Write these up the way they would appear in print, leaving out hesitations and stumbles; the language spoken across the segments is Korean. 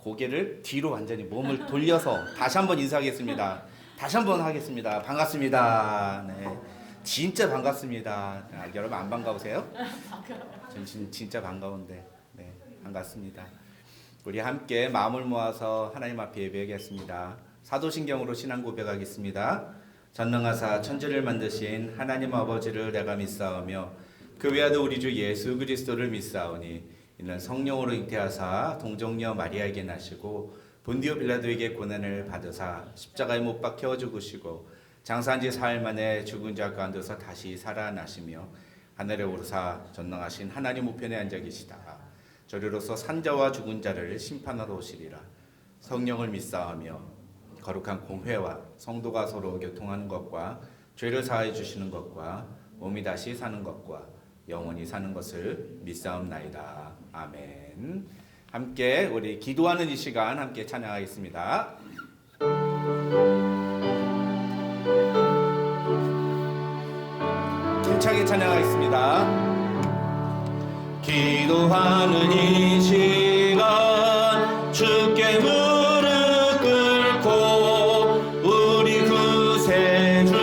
고개를 뒤로 완전히 몸을 돌려서 다시 한번 인사하겠습니다. 다시 한번 하겠습니다. 반갑습니다. 네, 진짜 반갑습니다. 여러분 안 반가우세요? 전 진짜 반가운데, 네, 반갑습니다. 우리 함께 마음을 모아서 하나님 앞에 예배하겠습니다. 사도신경으로 신앙 고백하겠습니다. 전능하사 천지를 만드신 하나님 아버지를 내가 믿사오며 그 외아도 우리 주 예수 그리스도를 믿사오니 이는 성령으로 잉태하사 동정녀 마리아에게 나시고 본디오 빌라도에게 고난을 받으사 십자가에 못 박혀 죽으시고 장사한 지 사흘 만에 죽은 자 가운데서 다시 살아나시며 하늘에 오르사 전능하신 하나님 우편에 앉아 계시다. 저리로서 산자와 죽은 자를 심판하러 오시리라. 성령을 믿사하며 거룩한 공회와 성도가 서로 교통하는 것과 죄를 사하여 주시는 것과 몸이 다시 사는 것과 영원히 사는 것을 믿사옵나이다. 아멘. 함께 우리 기도하는 이 시간 함께 찬양하겠습니다. 힘차게 찬양하겠습니다. 기도하는 이 시간 주께 무릎 꿇고 우리 구세 주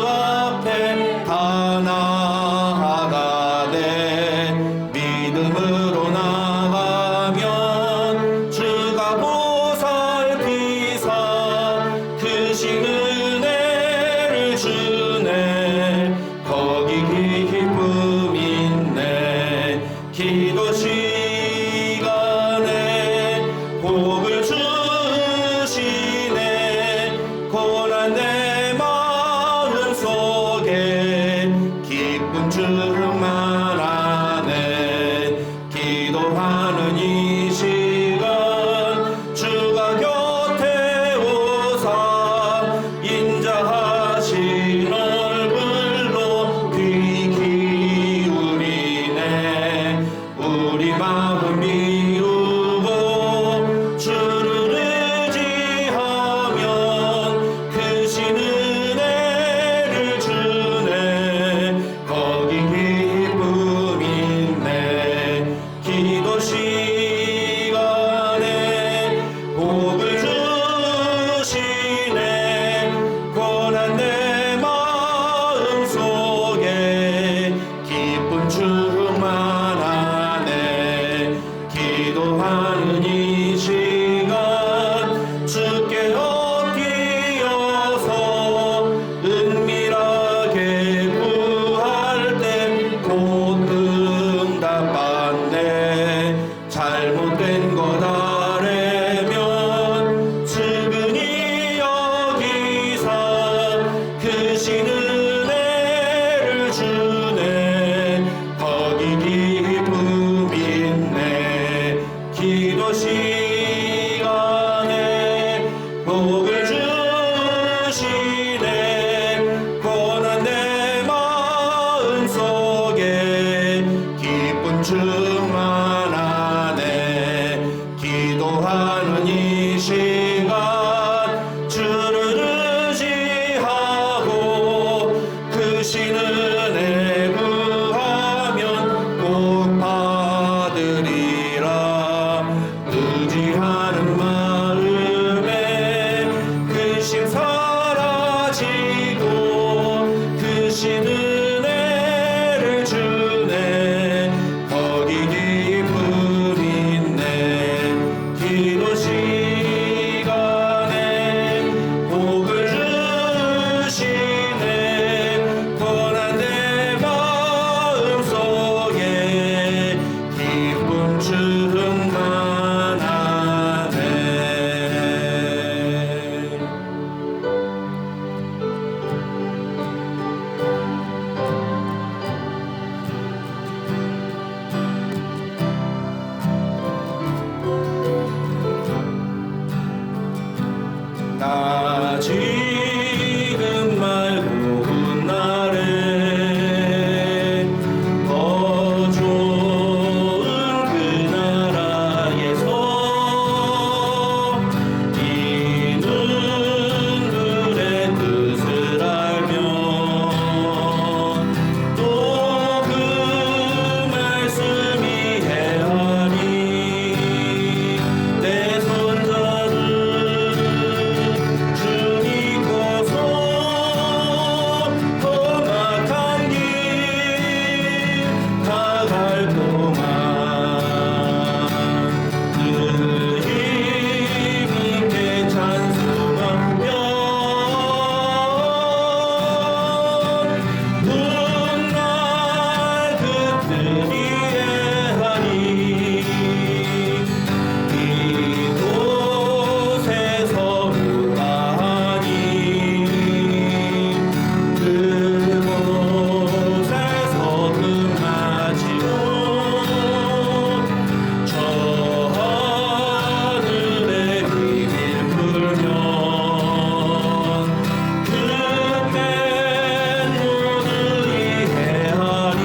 앞에 다 나아가네. 믿음으로 나가면 주가 보살피사 크신 은혜를 주네. 거기 기쁨 있네. 기도 시간 달 동안 늘 힘있게 찬송하며 훗날 그들 이해하니 이곳에 서루하니 그곳에서 금마치고 저 하늘에 비밀 풀면 그때 모두 이해하니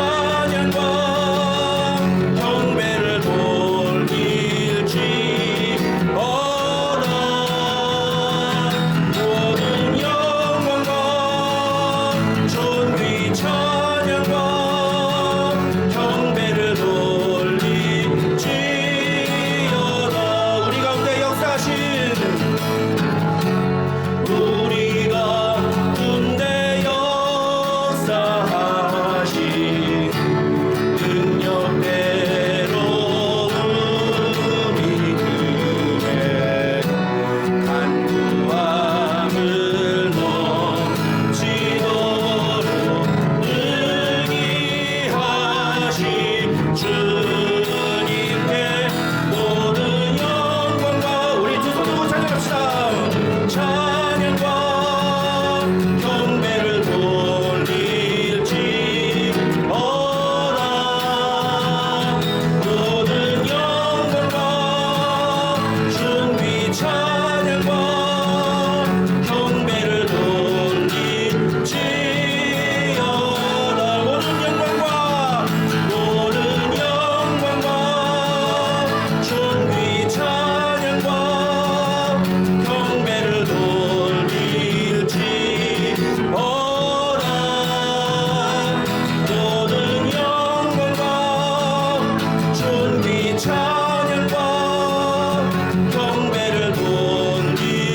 찬양과 경배를 돌릴지어다. 모든 영광과 존귀 찬양과 경배를 돌릴지어다. 우리 가운데 역사하신 능력대로 우리 그의 간구함을 넘치도록 능히 하신 주님께 모든 영광과 우리 두 손 들고 찬양합시다. 찬양과 경배를 돌릴지어다. 모든 영광과 존귀 찬양과 경배를 돌릴지어다. 모든 영광과 존귀 찬양과 경배를 돌릴지어다. 모든 영광과 존귀 찬양과 경배를 돌릴지어다.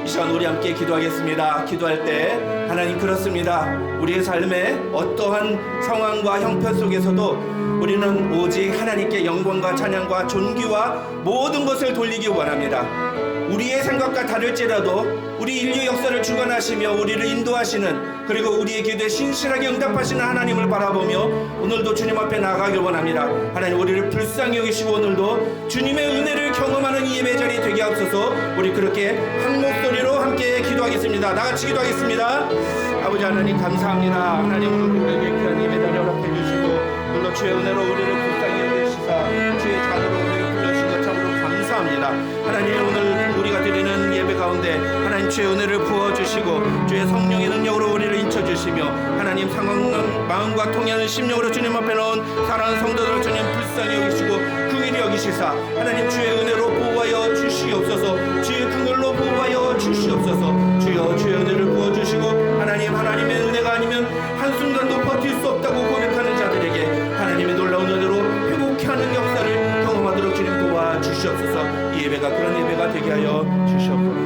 이 시간 우리 함께 기도하겠습니다. 기도할 때 하나님 그렇습니다. 우리의 삶의 어떠한 상황과 형편 속에서도 우리는 오직 하나님께 영광과 찬양과 존귀와 모든 것을 돌리기 원합니다. 우리의 생각과 다를지라도 우리 인류 역사를 주관하시며 우리를 인도하시는, 그리고 우리의 기도에 신실하게 응답하시는 하나님을 바라보며 오늘도 주님 앞에 나아가길 원합니다. 하나님, 우리를 불쌍히 여기시고 오늘도 주님의 은혜를 경험하는 이 예배 자리 되게 하옵소서. 우리 그렇게 한 목소리로 함께 기도하겠습니다. 나같이 기도하겠습니다. 아버지 하나님 감사합니다. 하나님, 오늘 우리에게 귀한 예배 자리 허락해 주시고 오늘도 주의 은혜로 우리를 불쌍히 여기시사 주의 자녀로 우리를 불러주신 것 참으로 감사합니다. 하나님, 오늘 우리가 드리는 예배 가운데 하나님 주의 은혜를 부어주시고 주의 성령의 능력으로 우리를 인쳐주시며 하나님 상황 마음과 통하는 심령으로 주님 앞에 놓은 사랑하는 성도들을 주님 불쌍히 여기시고 긍휼히 여기시사 하나님 주의 은혜로 보호하여 주시옵소서. 주의 큰 걸로 보호하여 주시옵소서. 주여 주의 은혜를 부어주시고 하나님의 은혜가 아니면 한순간도 버틸 수 없다고 고백하는 자들에게 하나님의 놀라운 은혜로 회복케 하는 역사를 경험하도록 주님 도와주시옵소서. 이 예배가 그런 예배가 되게 하여 주시옵소서.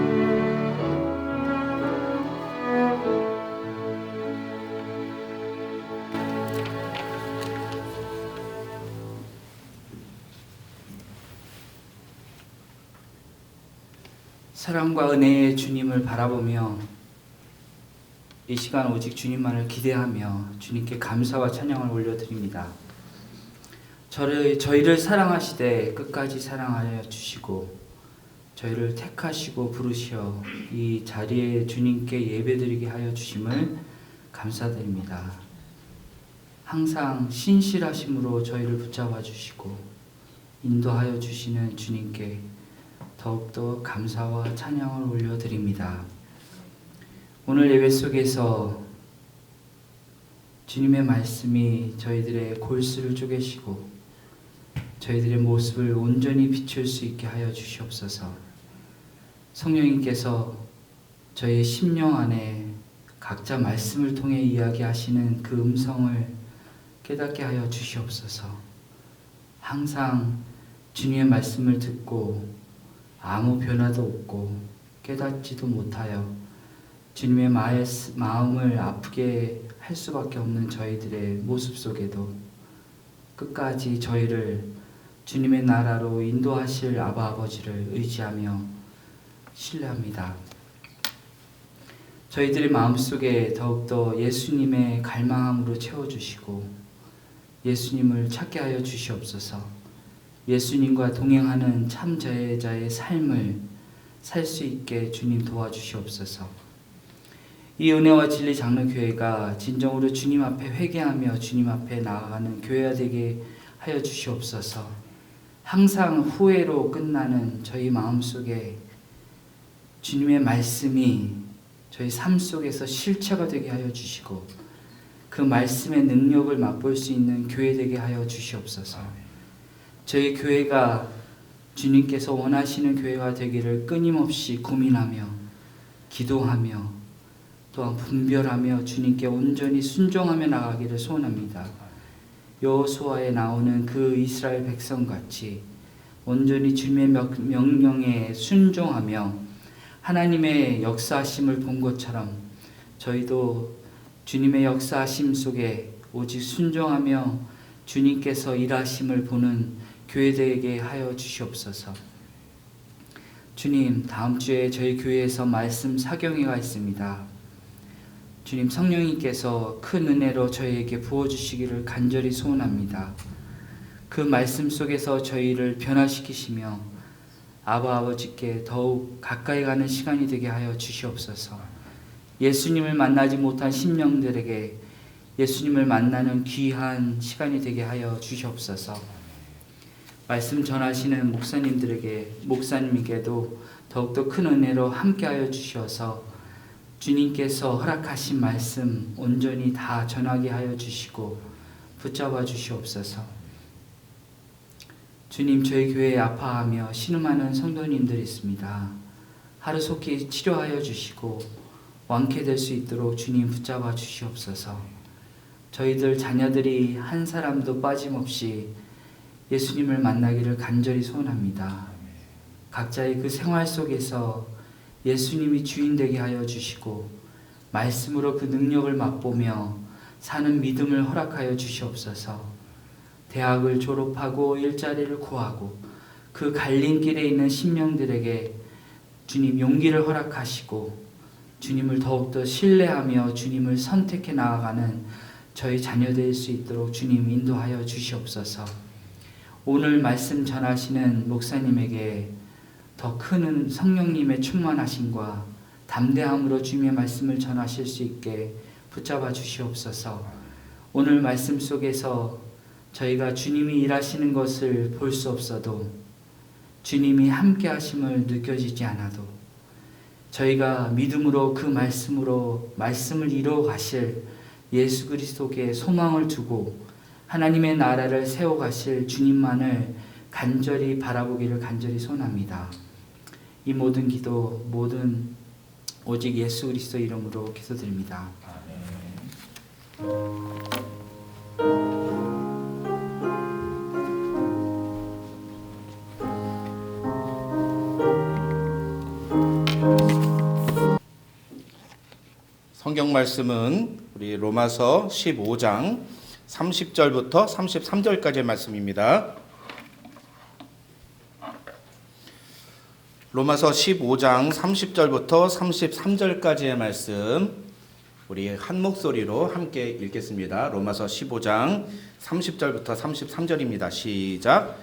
사랑과 은혜의 주님을 바라보며 이 시간 오직 주님만을 기대하며 주님께 감사와 찬양을 올려드립니다. 저희를 사랑하시되 끝까지 사랑하여 주시고 저희를 택하시고 부르시어 이 자리에 주님께 예배드리게 하여 주심을 감사드립니다. 항상 신실하심으로 저희를 붙잡아 주시고 인도하여 주시는 주님께 더욱더 감사와 찬양을 올려드립니다. 오늘 예배 속에서 주님의 말씀이 저희들의 골수를 쪼개시고 저희들의 모습을 온전히 비출 수 있게 하여 주시옵소서. 성령님께서 저희의 심령 안에 각자 말씀을 통해 이야기하시는 그 음성을 깨닫게 하여 주시옵소서. 항상 주님의 말씀을 듣고 아무 변화도 없고 깨닫지도 못하여 주님의 마음을 아프게 할 수밖에 없는 저희들의 모습 속에도 끝까지 저희를 주님의 나라로 인도하실 아바 아버지를 의지하며 신뢰합니다. 저희들의 마음속에 더욱더 예수님의 갈망함으로 채워주시고 예수님을 찾게 하여 주시옵소서. 예수님과 동행하는 참 제자의 삶을 살 수 있게 주님 도와주시옵소서. 이 은혜와 진리 장로교회가 진정으로 주님 앞에 회개하며 주님 앞에 나아가는 교회가 되게 하여 주시옵소서. 항상 후회로 끝나는 저희 마음속에 주님의 말씀이 저희 삶 속에서 실체가 되게 하여 주시고 그 말씀의 능력을 맛볼 수 있는 교회 되게 하여 주시옵소서. 저희 교회가 주님께서 원하시는 교회가 되기를 끊임없이 고민하며 기도하며 또한 분별하며 주님께 온전히 순종하며 나가기를 소원합니다. 여호수아에 나오는 그 이스라엘 백성같이 온전히 주님의 명령에 순종하며 하나님의 역사하심을 본 것처럼 저희도 주님의 역사하심 속에 오직 순종하며 주님께서 일하심을 보는 교회 되게 하여 주시옵소서. 주님, 다음 주에 저희 교회에서 말씀 사경회가 있습니다. 주님, 성령님께서 큰 은혜로 저희에게 부어주시기를 간절히 소원합니다. 그 말씀 속에서 저희를 변화시키시며 아버지께 더욱 가까이 가는 시간이 되게 하여 주시옵소서. 예수님을 만나지 못한 심령들에게 예수님을 만나는 귀한 시간이 되게 하여 주시옵소서. 말씀 전하시는 목사님에게도 더욱더 큰 은혜로 함께하여 주셔서 주님께서 허락하신 말씀 온전히 다 전하게 하여 주시고 붙잡아 주시옵소서. 주님, 저희 교회에 아파하며 신음하는 성도님들이 있습니다. 하루속히 치료하여 주시고 완쾌될 수 있도록 주님 붙잡아 주시옵소서. 저희들 자녀들이 한 사람도 빠짐없이 예수님을 만나기를 간절히 소원합니다. 각자의 그 생활 속에서 예수님이 주인 되게 하여 주시고 말씀으로 그 능력을 맛보며 사는 믿음을 허락하여 주시옵소서. 대학을 졸업하고 일자리를 구하고 그 갈림길에 있는 심령들에게 주님 용기를 허락하시고 주님을 더욱더 신뢰하며 주님을 선택해 나아가는 저희 자녀될 수 있도록 주님 인도하여 주시옵소서. 오늘 말씀 전하시는 목사님에게 더 큰 성령님의 충만하심과 담대함으로 주님의 말씀을 전하실 수 있게 붙잡아 주시옵소서. 오늘 말씀 속에서 저희가 주님이 일하시는 것을 볼 수 없어도 주님이 함께 하심을 느껴지지 않아도 저희가 믿음으로 그 말씀으로 말씀을 이루어 가실 예수 그리스도께 소망을 두고 하나님의 나라를 세워 가실 주님만을 간절히 바라보기를 간절히 소원합니다. 이 모든 기도 오직 예수 그리스도 이름으로 기도드립니다. 성경 말씀은 우리 로마서 15장 30절부터 33절까지의 말씀입니다. 로마서 15장 30절부터 33절까지의 말씀 우리 한 목소리로 함께 읽겠습니다. 로마서 15장 30절부터 33절입니다. 시작.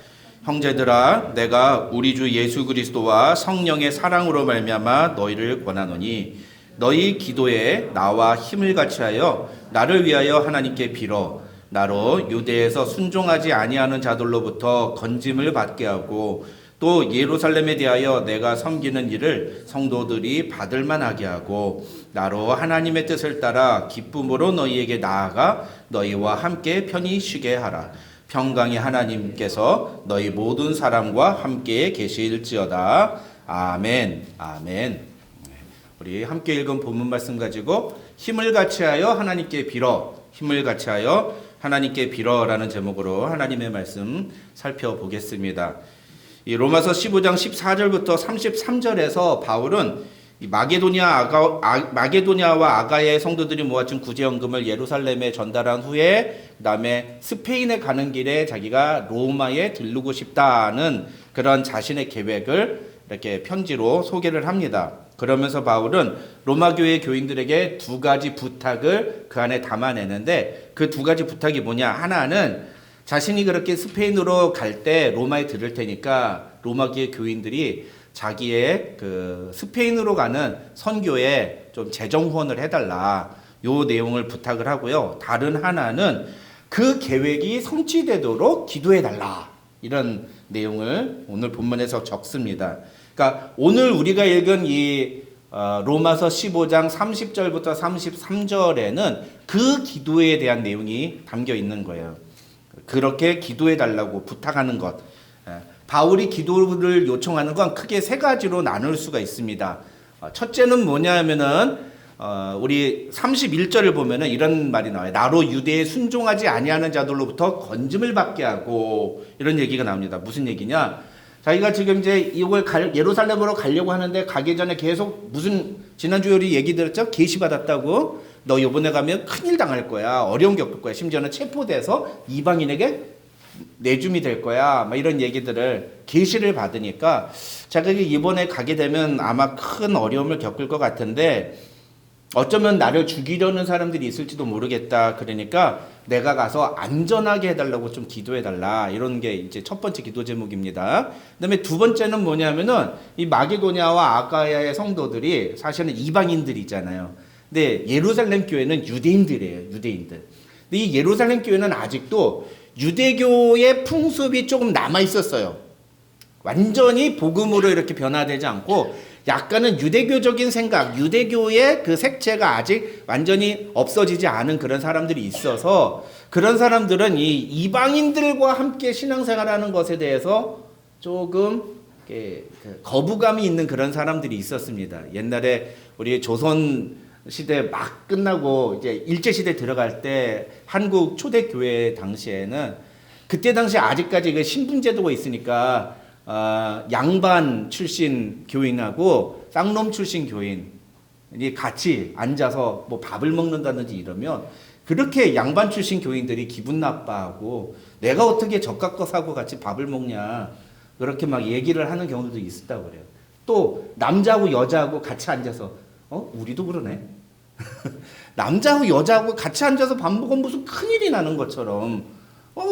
형제들아, 내가 우리 주 예수 그리스도와 성령의 사랑으로 말미암아 너희를 권하노니 너희 기도에 나와 힘을 같이하여 나를 위하여 하나님께 빌어 나로 유대에서 순종하지 아니하는 자들로부터 건짐을 받게 하고 또 예루살렘에 대하여 내가 섬기는 일을 성도들이 받을 만하게 하고 나로 하나님의 뜻을 따라 기쁨으로 너희에게 나아가 너희와 함께 편히 쉬게 하라. 평강의 하나님께서 너희 모든 사람과 함께 계실지어다. 아멘. 아멘. 우리 함께 읽은 본문 말씀 가지고 힘을 같이하여 하나님께 빌어, 힘을 같이하여 하나님께 빌어라는 제목으로 하나님의 말씀 살펴보겠습니다. 이 로마서 15장 14절부터 33절에서 바울은 이 마게도냐와 아가야의 성도들이 모아준 구제연금을 예루살렘에 전달한 후에 그다음에 스페인에 가는 길에 자기가 로마에 들르고 싶다는 그런 자신의 계획을 이렇게 편지로 소개를 합니다. 그러면서 바울은 로마 교회 교인들에게 두 가지 부탁을 그 안에 담아내는데 그 두 가지 부탁이 뭐냐? 하나는 자신이 그렇게 스페인으로 갈 때 로마에 들을 테니까 로마 교회 교인들이 자기의 그 스페인으로 가는 선교에 좀 재정 후원을 해달라. 요 내용을 부탁을 하고요. 다른 하나는 그 계획이 성취되도록 기도해달라. 이런 내용을 오늘 본문에서 적습니다. 그러니까 오늘 우리가 읽은 이 로마서 15장 30절부터 33절에는 그 기도에 대한 내용이 담겨 있는 거예요. 그렇게 기도해 달라고 부탁하는 것. 바울이 기도를 요청하는 건 크게 세 가지로 나눌 수가 있습니다. 첫째는 뭐냐면은 우리 31절을 보면은 이런 말이 나와요. 나로 유대에 순종하지 아니하는 자들로부터 건짐을 받게 하고, 이런 얘기가 나옵니다. 무슨 얘기냐? 자기가 지금 이제 이걸 예루살렘으로 가려고 하는데 가기 전에 계속 무슨, 지난주에 우리 얘기 들었죠? 계시 받았다고. 너 이번에 가면 큰일 당할 거야. 어려움 겪을 거야. 심지어는 체포돼서 이방인에게 내줌이 될 거야. 막 이런 얘기들을 계시를 받으니까 자기가 이번에 가게 되면 아마 큰 어려움을 겪을 것 같은데 어쩌면 나를 죽이려는 사람들이 있을지도 모르겠다. 그러니까 내가 가서 안전하게 해달라고 좀 기도해달라. 이런 게 이제 첫 번째 기도 제목입니다. 그다음에 두 번째는 뭐냐면은 이 마게도냐와 아가야의 성도들이 사실은 이방인들이잖아요. 근데 예루살렘 교회는 유대인들이에요. 유대인들. 근데 이 예루살렘 교회는 아직도 유대교의 풍습이 조금 남아 있었어요. 완전히 복음으로 이렇게 변화되지 않고 약간은 유대교적인 생각, 유대교의 그 색채가 아직 완전히 없어지지 않은 그런 사람들이 있어서 그런 사람들은 이 이방인들과 함께 신앙생활하는 것에 대해서 조금 거부감이 있는 그런 사람들이 있었습니다. 옛날에 우리 조선 시대 막 끝나고 이제 일제시대 들어갈 때 한국 초대교회 당시에는 그때 당시 아직까지 그 신분제도가 있으니까 양반 출신 교인하고 쌍놈 출신 교인이 같이 앉아서 뭐 밥을 먹는다든지 이러면 그렇게 양반 출신 교인들이 기분 나빠하고 내가 어떻게 적각거 사고 같이 밥을 먹냐 그렇게 막 얘기를 하는 경우도 있었다고 그래요. 또 남자하고 여자하고 같이 앉아서 우리도 그러네. 남자하고 여자하고 같이 앉아서 밥 먹으면 무슨 큰일이 나는 것처럼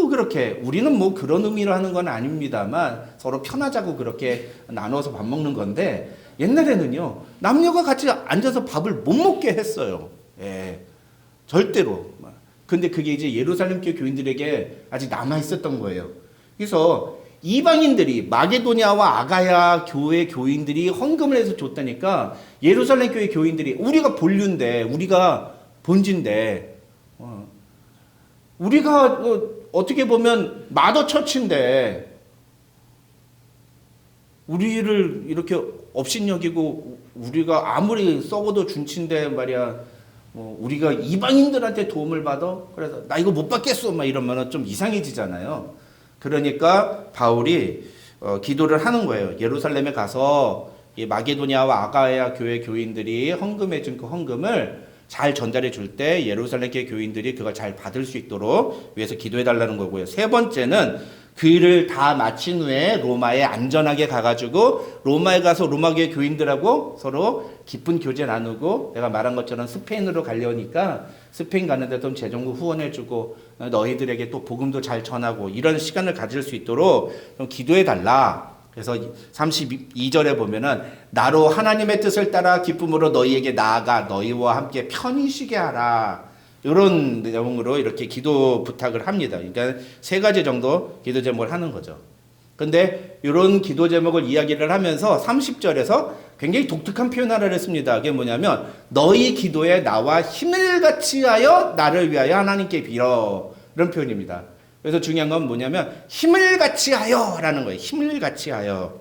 그렇게 우리는 뭐 그런 의미로 하는 건 아닙니다만 서로 편하자고 그렇게 나눠서 밥 먹는 건데 옛날에는요 남녀가 같이 앉아서 밥을 못 먹게 했어요. 예, 절대로. 근데 그게 이제 예루살렘 교회 교인들에게 아직 남아 있었던 거예요. 그래서 이방인들이 마게도냐와 아가야 교회 교인들이 헌금을 해서 줬다니까 예루살렘 교회 교인들이 우리가 본류인데 우리가 본지인데 우리가 어떻게 보면 마더 처치인데 우리를 이렇게 업신여기고 우리가 아무리 썩어도 준치인데 말이야 우리가 이방인들한테 도움을 받아? 그래서 나 이거 못 받겠어 막 이러면 좀 이상해지잖아요. 그러니까 바울이 기도를 하는 거예요. 예루살렘에 가서 이 마게도냐와 아가야 교회 교인들이 헌금해 준 그 헌금을 잘 전달해 줄 때 예루살렘 교회 교인들이 그걸 잘 받을 수 있도록 위해서 기도해 달라는 거고요. 세 번째는 그 일을 다 마친 후에 로마에 안전하게 가가지고 로마에 가서 로마 교회 교인들하고 서로 깊은 교제 나누고 내가 말한 것처럼 스페인으로 가려니까 스페인 가는데 좀 재정부 후원해주고 너희들에게 또 복음도 잘 전하고 이런 시간을 가질 수 있도록 좀 기도해 달라. 그래서 32절에 보면은 나로 하나님의 뜻을 따라 기쁨으로 너희에게 나아가 너희와 함께 편히 쉬게 하라. 이런 내용으로 이렇게 기도 부탁을 합니다. 그러니까 세 가지 정도 기도 제목을 하는 거죠. 근데 이런 기도 제목을 이야기를 하면서 30절에서 굉장히 독특한 표현 하나를 했습니다. 그게 뭐냐면 너희 기도에 나와 힘을 같이 하여 나를 위하여 하나님께 빌어. 이런 표현입니다. 그래서 중요한 건 뭐냐면 힘을 같이 하여 라는 거예요. 힘을 같이 하여.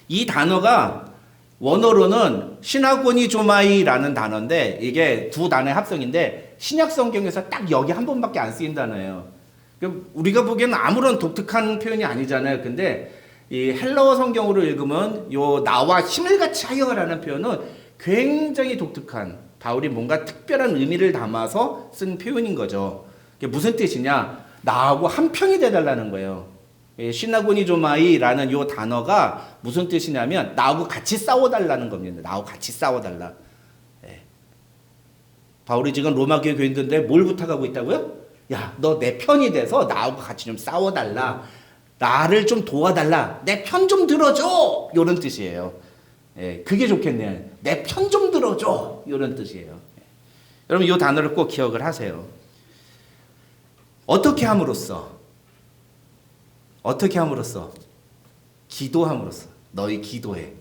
이 단어가 원어로는 시나고니조마이라는 단어인데 이게 두 단어의 합성인데 신약 성경에서 딱 여기 한 번밖에 안 쓰인 단어예요. 우리가 보기에는 아무런 독특한 표현이 아니잖아요. 근데 이 헬라어 성경으로 읽으면 요 나와 힘을 같이 하여라는 표현은 굉장히 독특한 바울이 뭔가 특별한 의미를 담아서 쓴 표현인 거죠. 그게 무슨 뜻이냐? 나하고 한편이 되달라는 거예요. 시나고니조마이라는 요 단어가 무슨 뜻이냐면 나하고 같이 싸워달라는 겁니다. 나하고 같이 싸워달라. 바울이 지금 로마 교회 교인들인데 뭘 부탁하고 있다고요? 야, 너 내 편이 돼서 나하고 같이 좀 싸워달라. 나를 좀 도와달라. 내 편 좀 들어줘. 이런 뜻이에요. 그게 좋겠네요. 내 편 좀 들어줘. 이런 뜻이에요. 여러분 이 단어를 꼭 기억을 하세요. 어떻게 함으로써? 기도함으로써. 너희 기도해.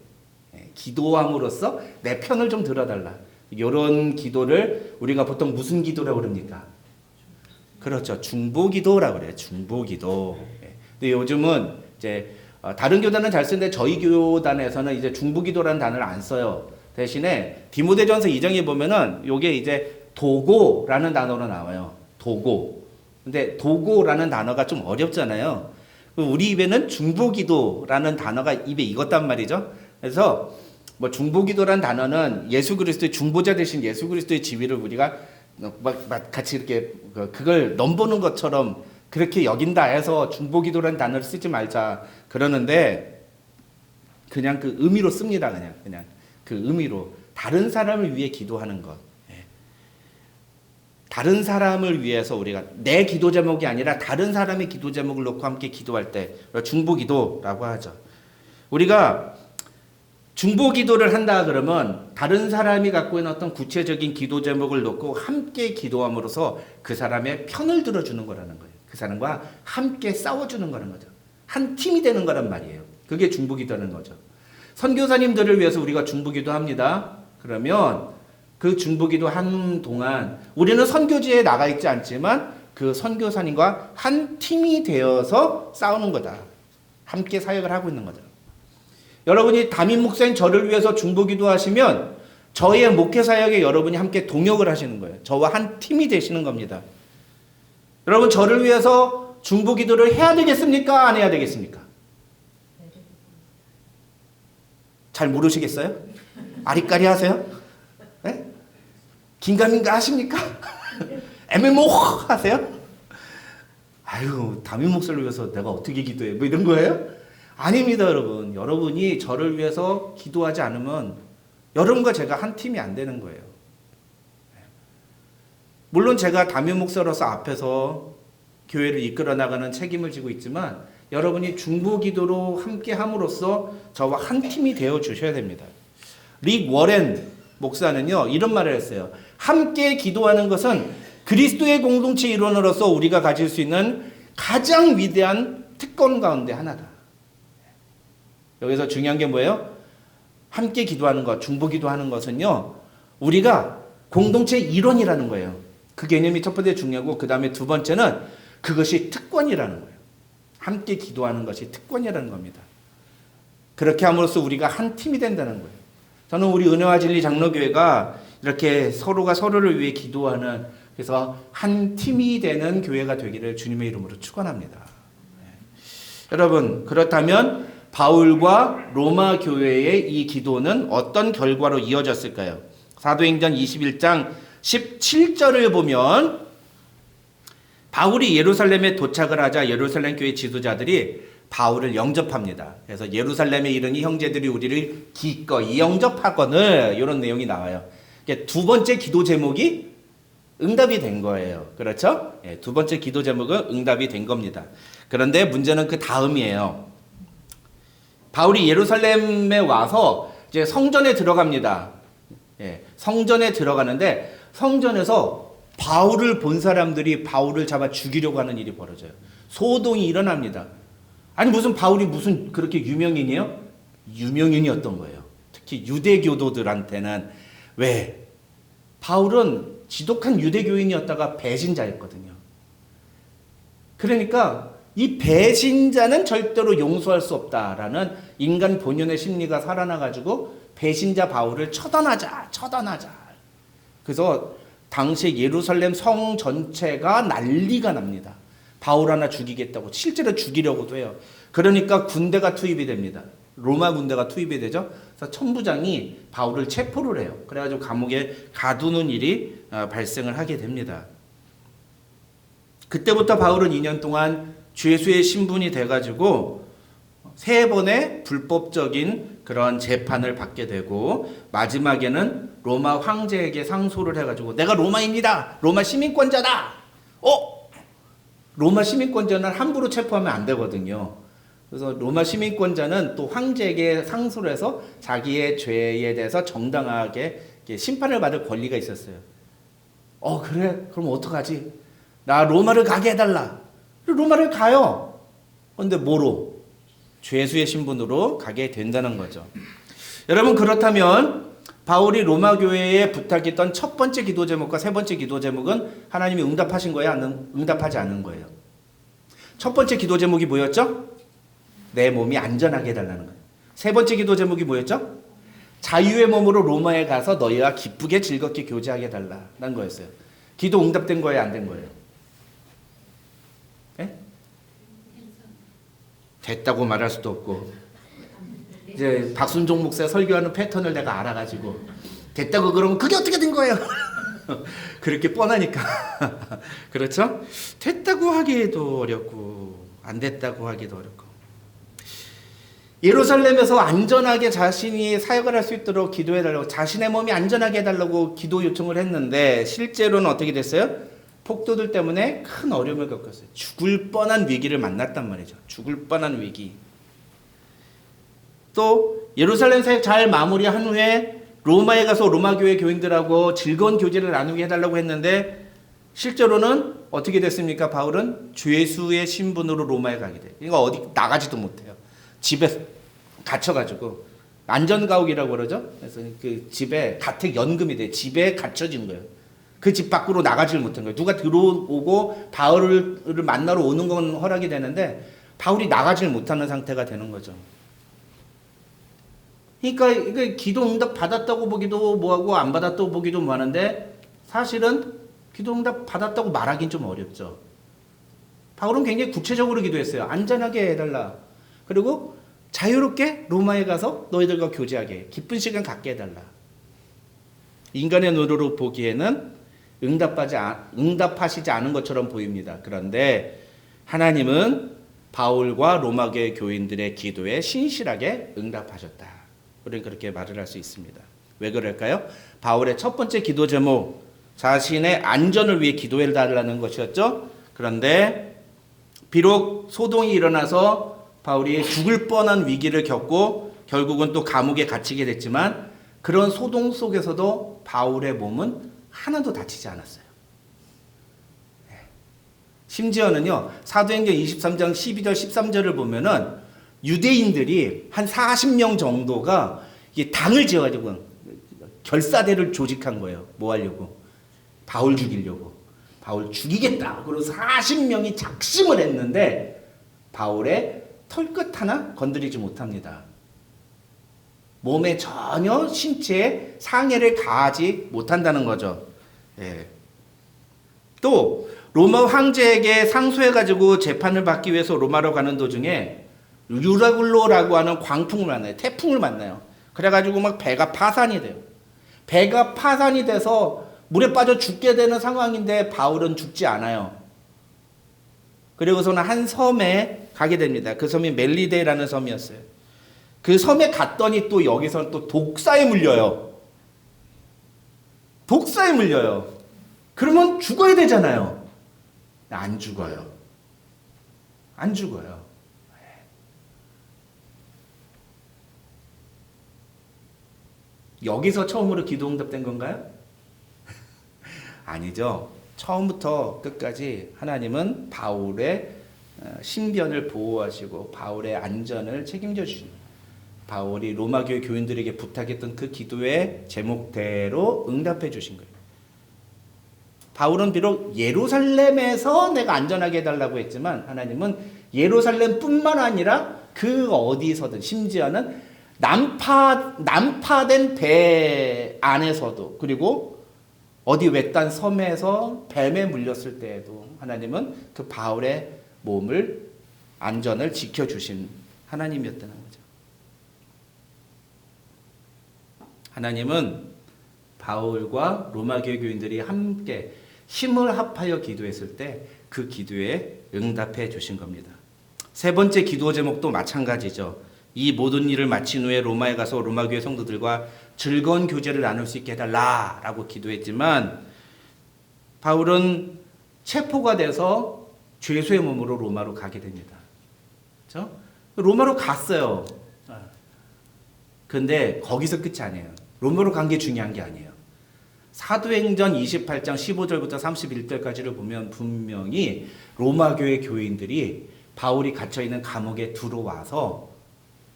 기도함으로써 내 편을 좀 들어달라. 이런 기도를 우리가 보통 무슨 기도라고 그럽니까? 그렇죠. 중보기도라고 그래요. 중보기도. 근데 요즘은 이제 다른 교단은 잘 쓰는데 저희 교단에서는 이제 중보기도라는 단어를 안 써요. 대신에 디모데전서 2장에 보면은 요게 이제 도고라는 단어로 나와요. 도고. 근데 도고라는 단어가 좀 어렵잖아요. 우리 입에는 중보기도라는 단어가 입에 익었단 말이죠. 그래서 뭐 중보기도라는 단어는 예수 그리스도의 중보자 되신 예수 그리스도의 지위를 우리가 막 같이 이렇게 그걸 넘보는 것처럼 그렇게 여긴다 해서 중보기도라는 단어를 쓰지 말자 그러는데 그냥 그 의미로 씁니다. 그냥 그 의미로 다른 사람을 위해 기도하는 것. 다른 사람을 위해서 우리가 내 기도 제목이 아니라 다른 사람의 기도 제목을 놓고 함께 기도할 때 중보기도라고 하죠. 우리가 중보기도를 한다 그러면 다른 사람이 갖고 있는 어떤 구체적인 기도 제목을 놓고 함께 기도함으로써 그 사람의 편을 들어주는 거라는 거예요. 그 사람과 함께 싸워주는 거라는 거죠. 한 팀이 되는 거란 말이에요. 그게 중보기도라는 거죠. 선교사님들을 위해서 우리가 중보기도 합니다. 그러면 그 중보기도 하는 동안 우리는 선교지에 나가 있지 않지만 그 선교사님과 한 팀이 되어서 싸우는 거다. 함께 사역을 하고 있는 거죠. 여러분이 담임 목사인 저를 위해서 중보기도 하시면 저의 목회 사역에 여러분이 함께 동역을 하시는 거예요. 저와 한 팀이 되시는 겁니다. 여러분 저를 위해서 중보기도를 해야 되겠습니까? 안 해야 되겠습니까? 잘 모르시겠어요? 아리까리 하세요? 네? 긴가민가 하십니까? 애매모 하세요? 아유 담임 목사를 위해서 내가 어떻게 기도해? 뭐 이런 거예요? 아닙니다, 여러분. 여러분이 저를 위해서 기도하지 않으면 여러분과 제가 한 팀이 안 되는 거예요. 물론 제가 담임 목사로서 앞에서 교회를 이끌어 나가는 책임을 지고 있지만 여러분이 중보기도로 함께 함으로써 저와 한 팀이 되어 주셔야 됩니다. 릭 워렌 목사는요 이런 말을 했어요. 함께 기도하는 것은 그리스도의 공동체 일원으로서 우리가 가질 수 있는 가장 위대한 특권 가운데 하나다. 여기서 중요한 게 뭐예요? 함께 기도하는 것, 중보기도하는 것은요 우리가 공동체 일원이라는 거예요. 그 개념이 첫 번째 중요하고 그 다음에 두 번째는 그것이 특권이라는 거예요. 함께 기도하는 것이 특권이라는 겁니다. 그렇게 함으로써 우리가 한 팀이 된다는 거예요. 저는 우리 은혜와 진리 장로교회가 이렇게 서로가 서로를 위해 기도하는 그래서 한 팀이 되는 교회가 되기를 주님의 이름으로 축원합니다. 여러분 그렇다면 바울과 로마 교회의 이 기도는 어떤 결과로 이어졌을까요? 사도행전 21장 17절을 보면 바울이 예루살렘에 도착을 하자 예루살렘 교회 지도자들이 바울을 영접합니다. 그래서 예루살렘에 이르니 형제들이 우리를 기꺼이 영접하거늘 이런 내용이 나와요. 두 번째 기도 제목이 응답이 된 거예요. 그렇죠? 두 번째 기도 제목은 응답이 된 겁니다. 그런데 문제는 그 다음이에요. 바울이 예루살렘에 와서 이제 성전에 들어갑니다. 성전에 들어가는데 성전에서 바울을 본 사람들이 바울을 잡아 죽이려고 하는 일이 벌어져요. 소동이 일어납니다. 아니 무슨 바울이 무슨 그렇게 유명인이에요? 유명인이었던 거예요. 특히 유대교도들한테는. 왜? 바울은 지독한 유대교인이었다가 배신자였거든요. 그러니까 이 배신자는 절대로 용서할 수 없다라는 인간 본연의 심리가 살아나가지고 배신자 바울을 처단하자. 그래서 당시 예루살렘 성 전체가 난리가 납니다. 바울 하나 죽이겠다고 실제로 죽이려고도 해요. 그러니까 군대가 투입이 됩니다. 로마 군대가 투입이 되죠. 그래서 천부장이 바울을 체포를 해요. 그래가지고 감옥에 가두는 일이 발생을 하게 됩니다. 그때부터 바울은 2년 동안 죄수의 신분이 돼가지고 3번의 불법적인 그런 재판을 받게 되고 마지막에는 로마 황제에게 상소를 해가지고 내가 로마인이다. 로마 시민권자다. 로마 시민권자는 함부로 체포하면 안 되거든요. 그래서 로마 시민권자는 또 황제에게 상소를 해서 자기의 죄에 대해서 정당하게 심판을 받을 권리가 있었어요. 그래? 그럼 어떡하지? 나 로마를 가게 해달라. 로마를 가요. 그런데 뭐로? 죄수의 신분으로 가게 된다는 거죠. 여러분, 그렇다면 바울이 로마 교회에 부탁했던 첫 번째 기도 제목과 세 번째 기도 제목은 하나님이 응답하신 거예요? 응답하지 않은 거예요? 첫 번째 기도 제목이 뭐였죠? 내 몸이 안전하게 해달라는 거예요. 세 번째 기도 제목이 뭐였죠? 자유의 몸으로 로마에 가서 너희와 기쁘게 즐겁게 교제하게 해달라는 거였어요. 기도 응답된 거예요? 안 된 거예요? 네? 됐다고 말할 수도 없고, 이제 박순종 목사 설교하는 패턴을 내가 알아가지고 됐다고 그러면 그게 어떻게 된 거예요? 그렇게 뻔하니까. 그렇죠? 됐다고 하기도 어렵고 안 됐다고 하기도 어렵고. 예루살렘에서 안전하게 자신이 사역을 할 수 있도록 기도해달라고, 자신의 몸이 안전하게 해달라고 기도 요청을 했는데 실제로는 어떻게 됐어요? 폭도들 때문에 큰 어려움을 겪었어요. 죽을 뻔한 위기를 만났단 말이죠. 죽을 뻔한 위기. 또 예루살렘 사역 잘 마무리한 후에 로마에 가서 로마 교회 교인들하고 즐거운 교제를 나누게 해달라고 했는데 실제로는 어떻게 됐습니까? 바울은 죄수의 신분으로 로마에 가게 돼요. 그러니까 어디 나가지도 못해요. 집에 갇혀가지고 안전가옥이라고 그러죠. 그래서 그 집에 가택 연금이 돼. 집에 갇혀진 거예요. 그 집 밖으로 나가질 못한 거예요. 누가 들어오고 바울을 만나러 오는 건 허락이 되는데 바울이 나가질 못하는 상태가 되는 거죠. 그러니까 이게 기도 응답 받았다고 보기도 뭐하고 안 받았다고 보기도 뭐하는데 사실은 기도 응답 받았다고 말하긴 좀 어렵죠. 바울은 굉장히 구체적으로 기도했어요. 안전하게 해달라. 그리고 자유롭게 로마에 가서 너희들과 교제하게, 기쁜 시간 갖게 해달라. 인간의 눈으로 보기에는 응답하시지 않은 것처럼 보입니다. 그런데 하나님은 바울과 로마교회 교인들의 기도에 신실하게 응답하셨다. 우리는 그렇게 말을 할 수 있습니다. 왜 그럴까요? 바울의 첫 번째 기도 제목, 자신의 안전을 위해 기도해 달라는 것이었죠. 그런데 비록 소동이 일어나서 바울이 죽을 뻔한 위기를 겪고 결국은 또 감옥에 갇히게 됐지만 그런 소동 속에서도 바울의 몸은 하나도 다치지 않았어요. 심지어는요, 사도행전 23장 12절 13절을 보면은 유대인들이 한 40명 정도가 당을 지어가지고 결사대를 조직한 거예요. 뭐 하려고? 바울 죽이려고. 바울 죽이겠다. 그리고 40명이 작심을 했는데 바울의 털끝 하나 건드리지 못합니다. 몸에 전혀 신체에 상해를 가하지 못한다는 거죠. 예. 또 로마 황제에게 상소해가지고 재판을 받기 위해서 로마로 가는 도중에 유라굴로라고 하는 광풍을 만나요. 태풍을 만나요. 그래가지고 막 배가 파산이 돼요. 배가 파산이 돼서 물에 빠져 죽게 되는 상황인데 바울은 죽지 않아요. 그리고서는 한 섬에 가게 됩니다. 그 섬이 멜리데라는 섬이었어요. 그 섬에 갔더니 또 여기서는 또 독사에 물려요. 독사에 물려요. 그러면 죽어야 되잖아요. 안 죽어요. 안 죽어요. 여기서 처음으로 기도 응답된 건가요? 아니죠. 처음부터 끝까지 하나님은 바울의 신변을 보호하시고 바울의 안전을 책임져 주십니다. 바울이 로마교회 교인들에게 부탁했던 그 기도의 제목대로 응답해 주신 거예요. 바울은 비록 예루살렘에서 내가 안전하게 해달라고 했지만 하나님은 예루살렘뿐만 아니라 그 어디서든 심지어는 난파된 배 안에서도 그리고 어디 외딴 섬에서 뱀에 물렸을 때에도 하나님은 그 바울의 몸을 안전을 지켜주신 하나님이었다는 거죠. 하나님은 바울과 로마교회 교인들이 함께 힘을 합하여 기도했을 때 그 기도에 응답해 주신 겁니다. 세 번째 기도 제목도 마찬가지죠. 이 모든 일을 마친 후에 로마에 가서 로마교회 성도들과 즐거운 교제를 나눌 수 있게 해달라라고 기도했지만 바울은 체포가 돼서 죄수의 몸으로 로마로 가게 됩니다. 그렇죠? 로마로 갔어요. 그런데 거기서 끝이 아니에요. 로마로 간 게 중요한 게 아니에요. 사도행전 28장 15절부터 31절까지를 보면 분명히 로마교회 교인들이 바울이 갇혀있는 감옥에 들어와서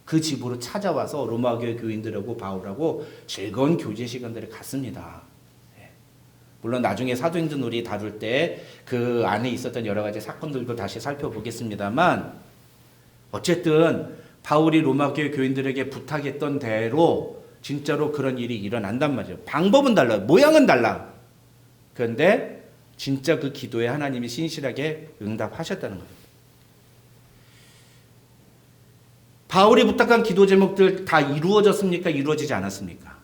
그 집으로 찾아와서 로마 교회 교인들하고 바울하고 즐거운 교제 시간들을 갖습니다. 예. 물론 나중에 사도행전 우리 다룰 때 그 안에 있었던 여러 가지 사건들도 다시 살펴보겠습니다만 어쨌든 바울이 로마 교회 교인들에게 부탁했던 대로 진짜로 그런 일이 일어난단 말이에요. 방법은 달라, 모양은 달라. 그런데 진짜 그 기도에 하나님이 신실하게 응답하셨다는 거예요. 바울이 부탁한 기도 제목들 다 이루어졌습니까? 이루어지지 않았습니까?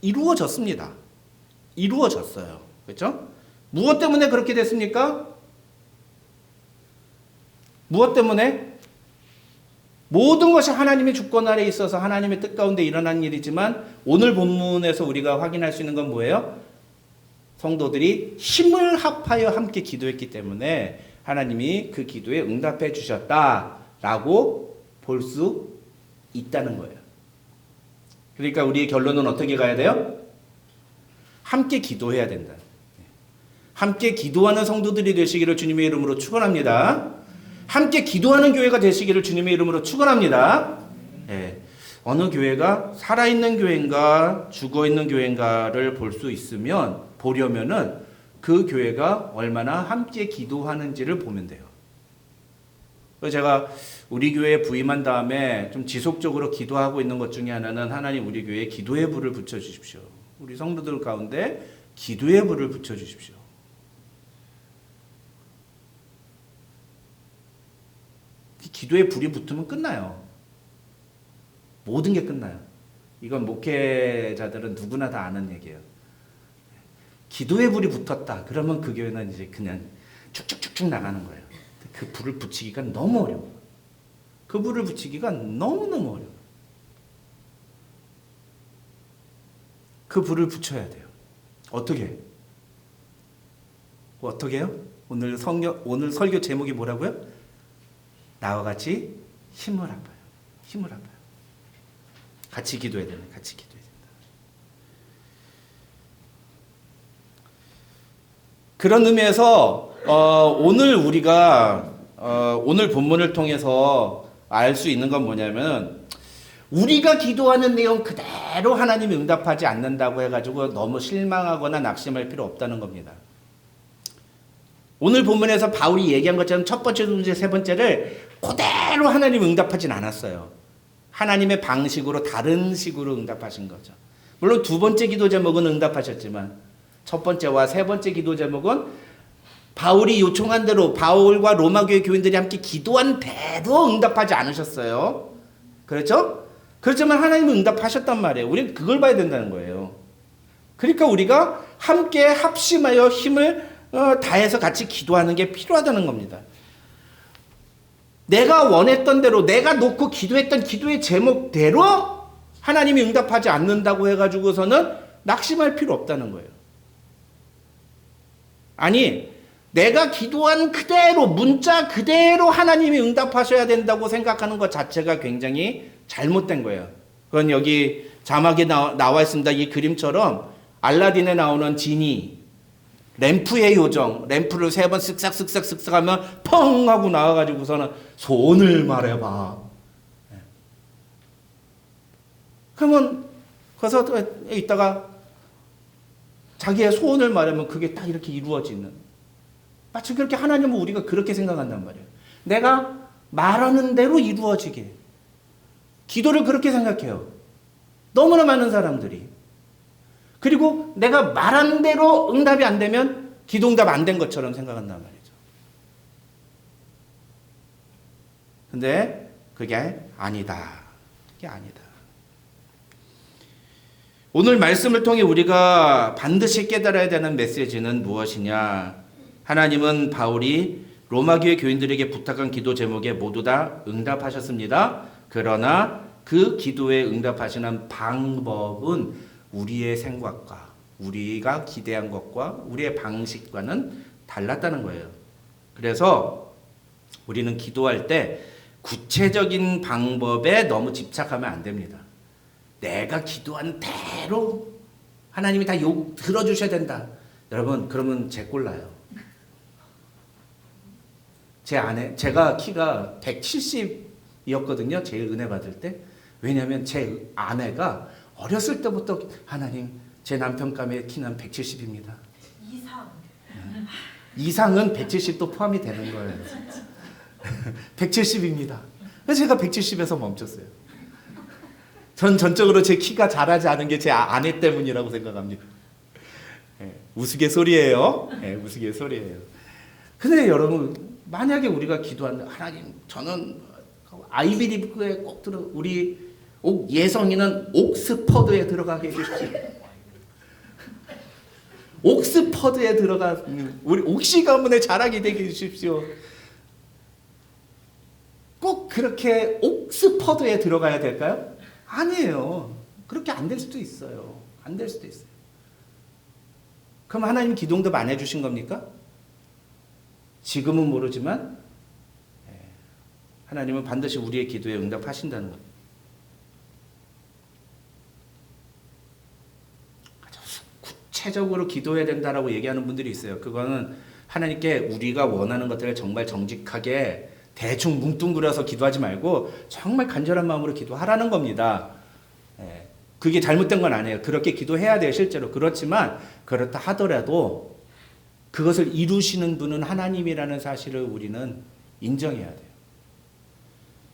이루어졌습니다. 이루어졌어요. 그렇죠? 무엇 때문에 그렇게 됐습니까? 무엇 때문에? 모든 것이 하나님의 주권 아래에 있어서 하나님의 뜻 가운데 일어난 일이지만 오늘 본문에서 우리가 확인할 수 있는 건 뭐예요? 성도들이 힘을 합하여 함께 기도했기 때문에 하나님이 그 기도에 응답해 주셨다라고 볼 수 있다는 거예요. 그러니까 우리의 결론은 어떻게 가야 돼요? 함께 기도해야 된다. 함께 기도하는 성도들이 되시기를 주님의 이름으로 축원합니다. 함께 기도하는 교회가 되시기를 주님의 이름으로 축원합니다. 예. 어느 교회가 살아있는 교회인가 죽어있는 교회인가를 볼 수 있으면 보려면은 그 교회가 얼마나 함께 기도하는지를 보면 돼요. 그래서 제가 우리 교회에 부임한 다음에 좀 지속적으로 기도하고 있는 것 중에 하나는 하나님 우리 교회에 기도의 불을 붙여주십시오. 우리 성도들 가운데 기도의 불을 붙여주십시오. 기도의 불이 붙으면 끝나요. 모든 게 끝나요. 이건 목회자들은 누구나 다 아는 얘기예요. 기도의 불이 붙었다. 그러면 그 교회는 이제 그냥 쭉쭉쭉쭉 나가는 거예요. 그 불을 붙이기가 너무 어려워. 그 불을 붙이기가 너무너무 어려워. 그 불을 붙여야 돼요. 어떻게? 어떻게 해요? 오늘 설교 제목이 뭐라고요? 나와 같이 힘을 합해요. 힘을 합해요. 같이 기도해야 되는, 같이 기도해야 된다. 그런 의미에서 오늘 우리가 오늘 본문을 통해서 알 수 있는 건 뭐냐면 우리가 기도하는 내용 그대로 하나님이 응답하지 않는다고 해가지고 너무 실망하거나 낙심할 필요 없다는 겁니다. 오늘 본문에서 바울이 얘기한 것처럼 첫 번째, 두 번째, 세 번째를 그대로 하나님이 응답하진 않았어요. 하나님의 방식으로 다른 식으로 응답하신 거죠. 물론 두 번째 기도 제목은 응답하셨지만 첫 번째와 세 번째 기도 제목은 바울이 요청한 대로 바울과 로마교회 교인들이 함께 기도한 대로 응답하지 않으셨어요. 그렇죠? 그렇지만 하나님은 응답하셨단 말이에요. 우리는 그걸 봐야 된다는 거예요. 그러니까 우리가 함께 합심하여 힘을 다해서 같이 기도하는 게 필요하다는 겁니다. 내가 원했던 대로 내가 놓고 기도했던 기도의 제목대로 하나님이 응답하지 않는다고 해가지고서는 낙심할 필요 없다는 거예요. 아니 내가 기도한 그대로 문자 그대로 하나님이 응답하셔야 된다고 생각하는 것 자체가 굉장히 잘못된 거예요. 그건 여기 자막에 나와 있습니다. 이 그림처럼 알라딘에 나오는 지니 램프의 요정, 램프를 3번 쓱싹 하면 펑 하고 나와가지고서는 소원을 말해봐. 그러면 거기서 있다가 자기의 소원을 말하면 그게 딱 이렇게 이루어지는, 마치 그렇게 하나님은 우리가 그렇게 생각한단 말이에요. 내가 말하는 대로 이루어지게. 기도를 그렇게 생각해요. 너무나 많은 사람들이. 그리고 내가 말한 대로 응답이 안 되면 기도 응답 안 된 것처럼 생각한단 말이죠. 근데 그게 아니다. 그게 아니다. 오늘 말씀을 통해 우리가 반드시 깨달아야 되는 메시지는 무엇이냐? 하나님은 바울이 로마교회 교인들에게 부탁한 기도 제목에 모두 다 응답하셨습니다. 그러나 그 기도에 응답하시는 방법은 우리의 생각과 우리가 기대한 것과 우리의 방식과는 달랐다는 거예요. 그래서 우리는 기도할 때 구체적인 방법에 너무 집착하면 안 됩니다. 내가 기도한 대로 하나님이 다 들어주셔야 된다. 여러분, 그러면 제 꼴나요. 제가 키가 170 이었거든요. 제일 은혜 받을 때. 왜냐하면 제 아내가 어렸을 때부터 하나님 제 남편감의 키는 170입니다. 이상은 170도 포함이 되는 거예요. 170입니다. 그래서 제가 170에서 멈췄어요. 전 전적으로 제 키가 자라지 않은 게 제 아내 때문이라고 생각합니다. 우스갯소리예요. 우스갯소리예요. 근데 여러분, 만약에 우리가 기도한다, 하나님, 저는 아이비리브에 꼭 우리 예성이는 옥스퍼드에 들어가게 해주십시오. 옥스퍼드에 들어가 우리 옥시 가문의 자랑이 되게 해주십시오. 꼭 그렇게 옥스퍼드에 들어가야 될까요? 아니에요. 그렇게 안 될 수도 있어요. 안 될 수도 있어요. 그럼 하나님 기도응답 안 해주신 겁니까? 지금은 모르지만 하나님은 반드시 우리의 기도에 응답하신다는 겁니다. 구체적으로 기도해야 된다라고 얘기하는 분들이 있어요. 그거는 하나님께 우리가 원하는 것들을 정말 정직하게 대충 뭉뚱그려서 기도하지 말고 정말 간절한 마음으로 기도하라는 겁니다. 그게 잘못된 건 아니에요. 그렇게 기도해야 돼요, 실제로. 그렇지만 그렇다 하더라도 그것을 이루시는 분은 하나님이라는 사실을 우리는 인정해야 돼요.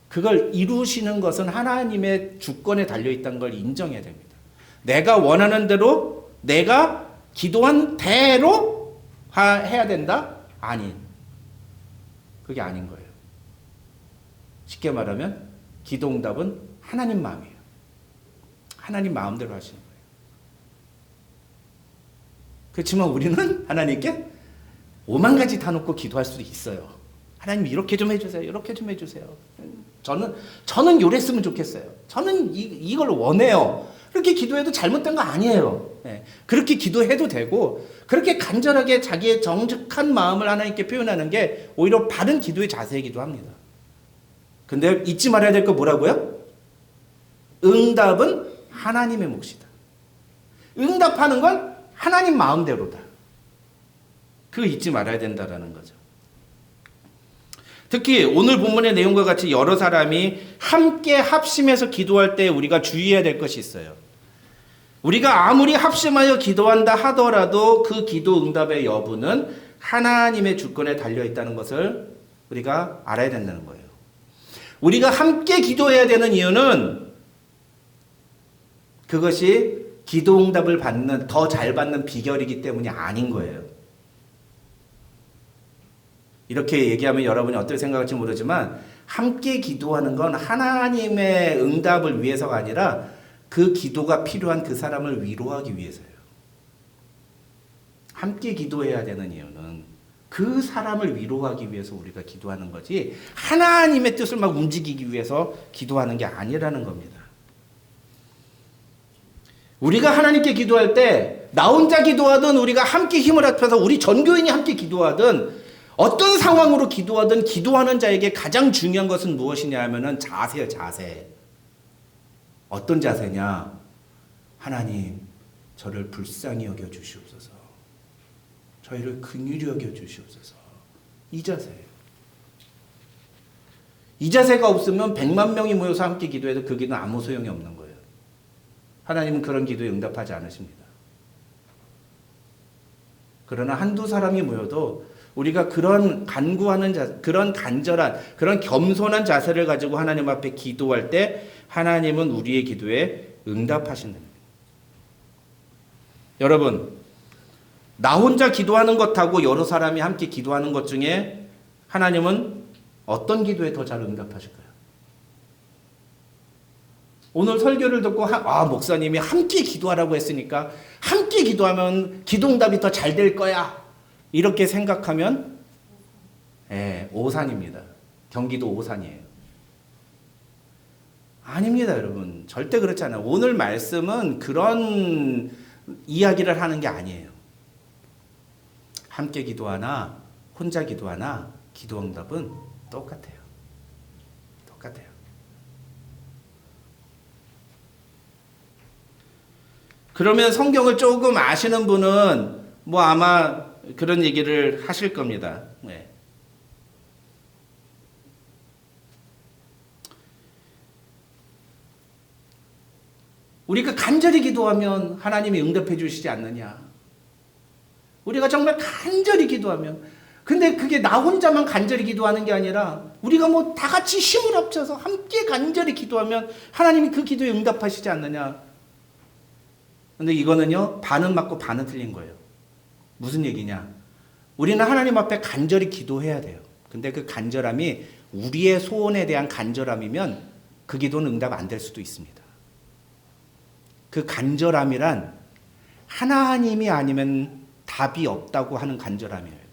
그걸 이루시는 것은 하나님의 주권에 달려있다는 걸 인정해야 됩니다. 내가 원하는 대로, 내가 기도한 대로 해야 된다? 아닌. 그게 아닌 거예요. 쉽게 말하면 기도응답은 하나님 마음이에요. 하나님 마음대로 하시는 거예요. 그렇지만 우리는 하나님께 5만 가지 다 놓고 기도할 수도 있어요. 하나님 이렇게 좀 해주세요. 이렇게 좀 해주세요. 저는 요랬으면 좋겠어요. 저는 이걸 원해요. 그렇게 기도해도 잘못된 거 아니에요. 그렇게 기도해도 되고 그렇게 간절하게 자기의 정직한 마음을 하나님께 표현하는 게 오히려 바른 기도의 자세이기도 합니다. 근데 잊지 말아야 될 거 뭐라고요? 응답은 하나님의 몫이다. 응답하는 건 하나님 마음대로다. 그거 잊지 말아야 된다라는 거죠. 특히 오늘 본문의 내용과 같이 여러 사람이 함께 합심해서 기도할 때 우리가 주의해야 될 것이 있어요. 우리가 아무리 합심하여 기도한다 하더라도 그 기도 응답의 여부는 하나님의 주권에 달려있다는 것을 우리가 알아야 된다는 거예요. 우리가 함께 기도해야 되는 이유는 그것이 기도 응답을 받는, 더 잘 받는 비결이기 때문이 아닌 거예요. 이렇게 얘기하면 여러분이 어떻게 생각할지 모르지만 함께 기도하는 건 하나님의 응답을 위해서가 아니라 그 기도가 필요한 그 사람을 위로하기 위해서예요. 함께 기도해야 되는 이유는 그 사람을 위로하기 위해서 우리가 기도하는 거지 하나님의 뜻을 막 움직이기 위해서 기도하는 게 아니라는 겁니다. 우리가 하나님께 기도할 때 나 혼자 기도하든 우리가 함께 힘을 합해서 우리 전교인이 함께 기도하든 어떤 상황으로 기도하든 기도하는 자에게 가장 중요한 것은 무엇이냐 하면은 자세예요, 자세. 어떤 자세냐? 하나님, 저를 불쌍히 여겨 주시옵소서. 저희를 긍휼히 여겨 주시옵소서. 이 자세예요. 이 자세가 없으면 100만 명이 모여서 함께 기도해도 그 기도는 아무 소용이 없는 거예요. 하나님은 그런 기도에 응답하지 않으십니다. 그러나 한두 사람이 모여도 우리가 그런 간구하는 그런 간절한, 그런 겸손한 자세를 가지고 하나님 앞에 기도할 때 하나님은 우리의 기도에 응답하신다. 여러분, 나 혼자 기도하는 것하고 여러 사람이 함께 기도하는 것 중에 하나님은 어떤 기도에 더 잘 응답하실까요? 오늘 설교를 듣고 목사님이 함께 기도하라고 했으니까 함께 기도하면 기도응답이 더 잘 될 거야. 이렇게 생각하면 오산입니다. 경기도 오산이에요. 아닙니다, 여러분. 절대 그렇지 않아요. 오늘 말씀은 그런 이야기를 하는 게 아니에요. 함께 기도하나 혼자 기도하나 기도응답은 똑같아요. 똑같아요. 그러면 성경을 조금 아시는 분은 뭐 아마 그런 얘기를 하실 겁니다. 우리가 간절히 기도하면 하나님이 응답해 주시지 않느냐. 우리가 정말 간절히 기도하면, 근데 그게 나 혼자만 간절히 기도하는 게 아니라 우리가 뭐 다 같이 힘을 합쳐서 함께 간절히 기도하면 하나님이 그 기도에 응답하시지 않느냐. 근데 이거는요, 반은 맞고 반은 틀린 거예요. 무슨 얘기냐? 우리는 하나님 앞에 간절히 기도해야 돼요. 근데 그 간절함이 우리의 소원에 대한 간절함이면 그 기도는 응답 안 될 수도 있습니다. 그 간절함이란 하나님이 아니면 답이 없다고 하는 간절함이어야 돼요.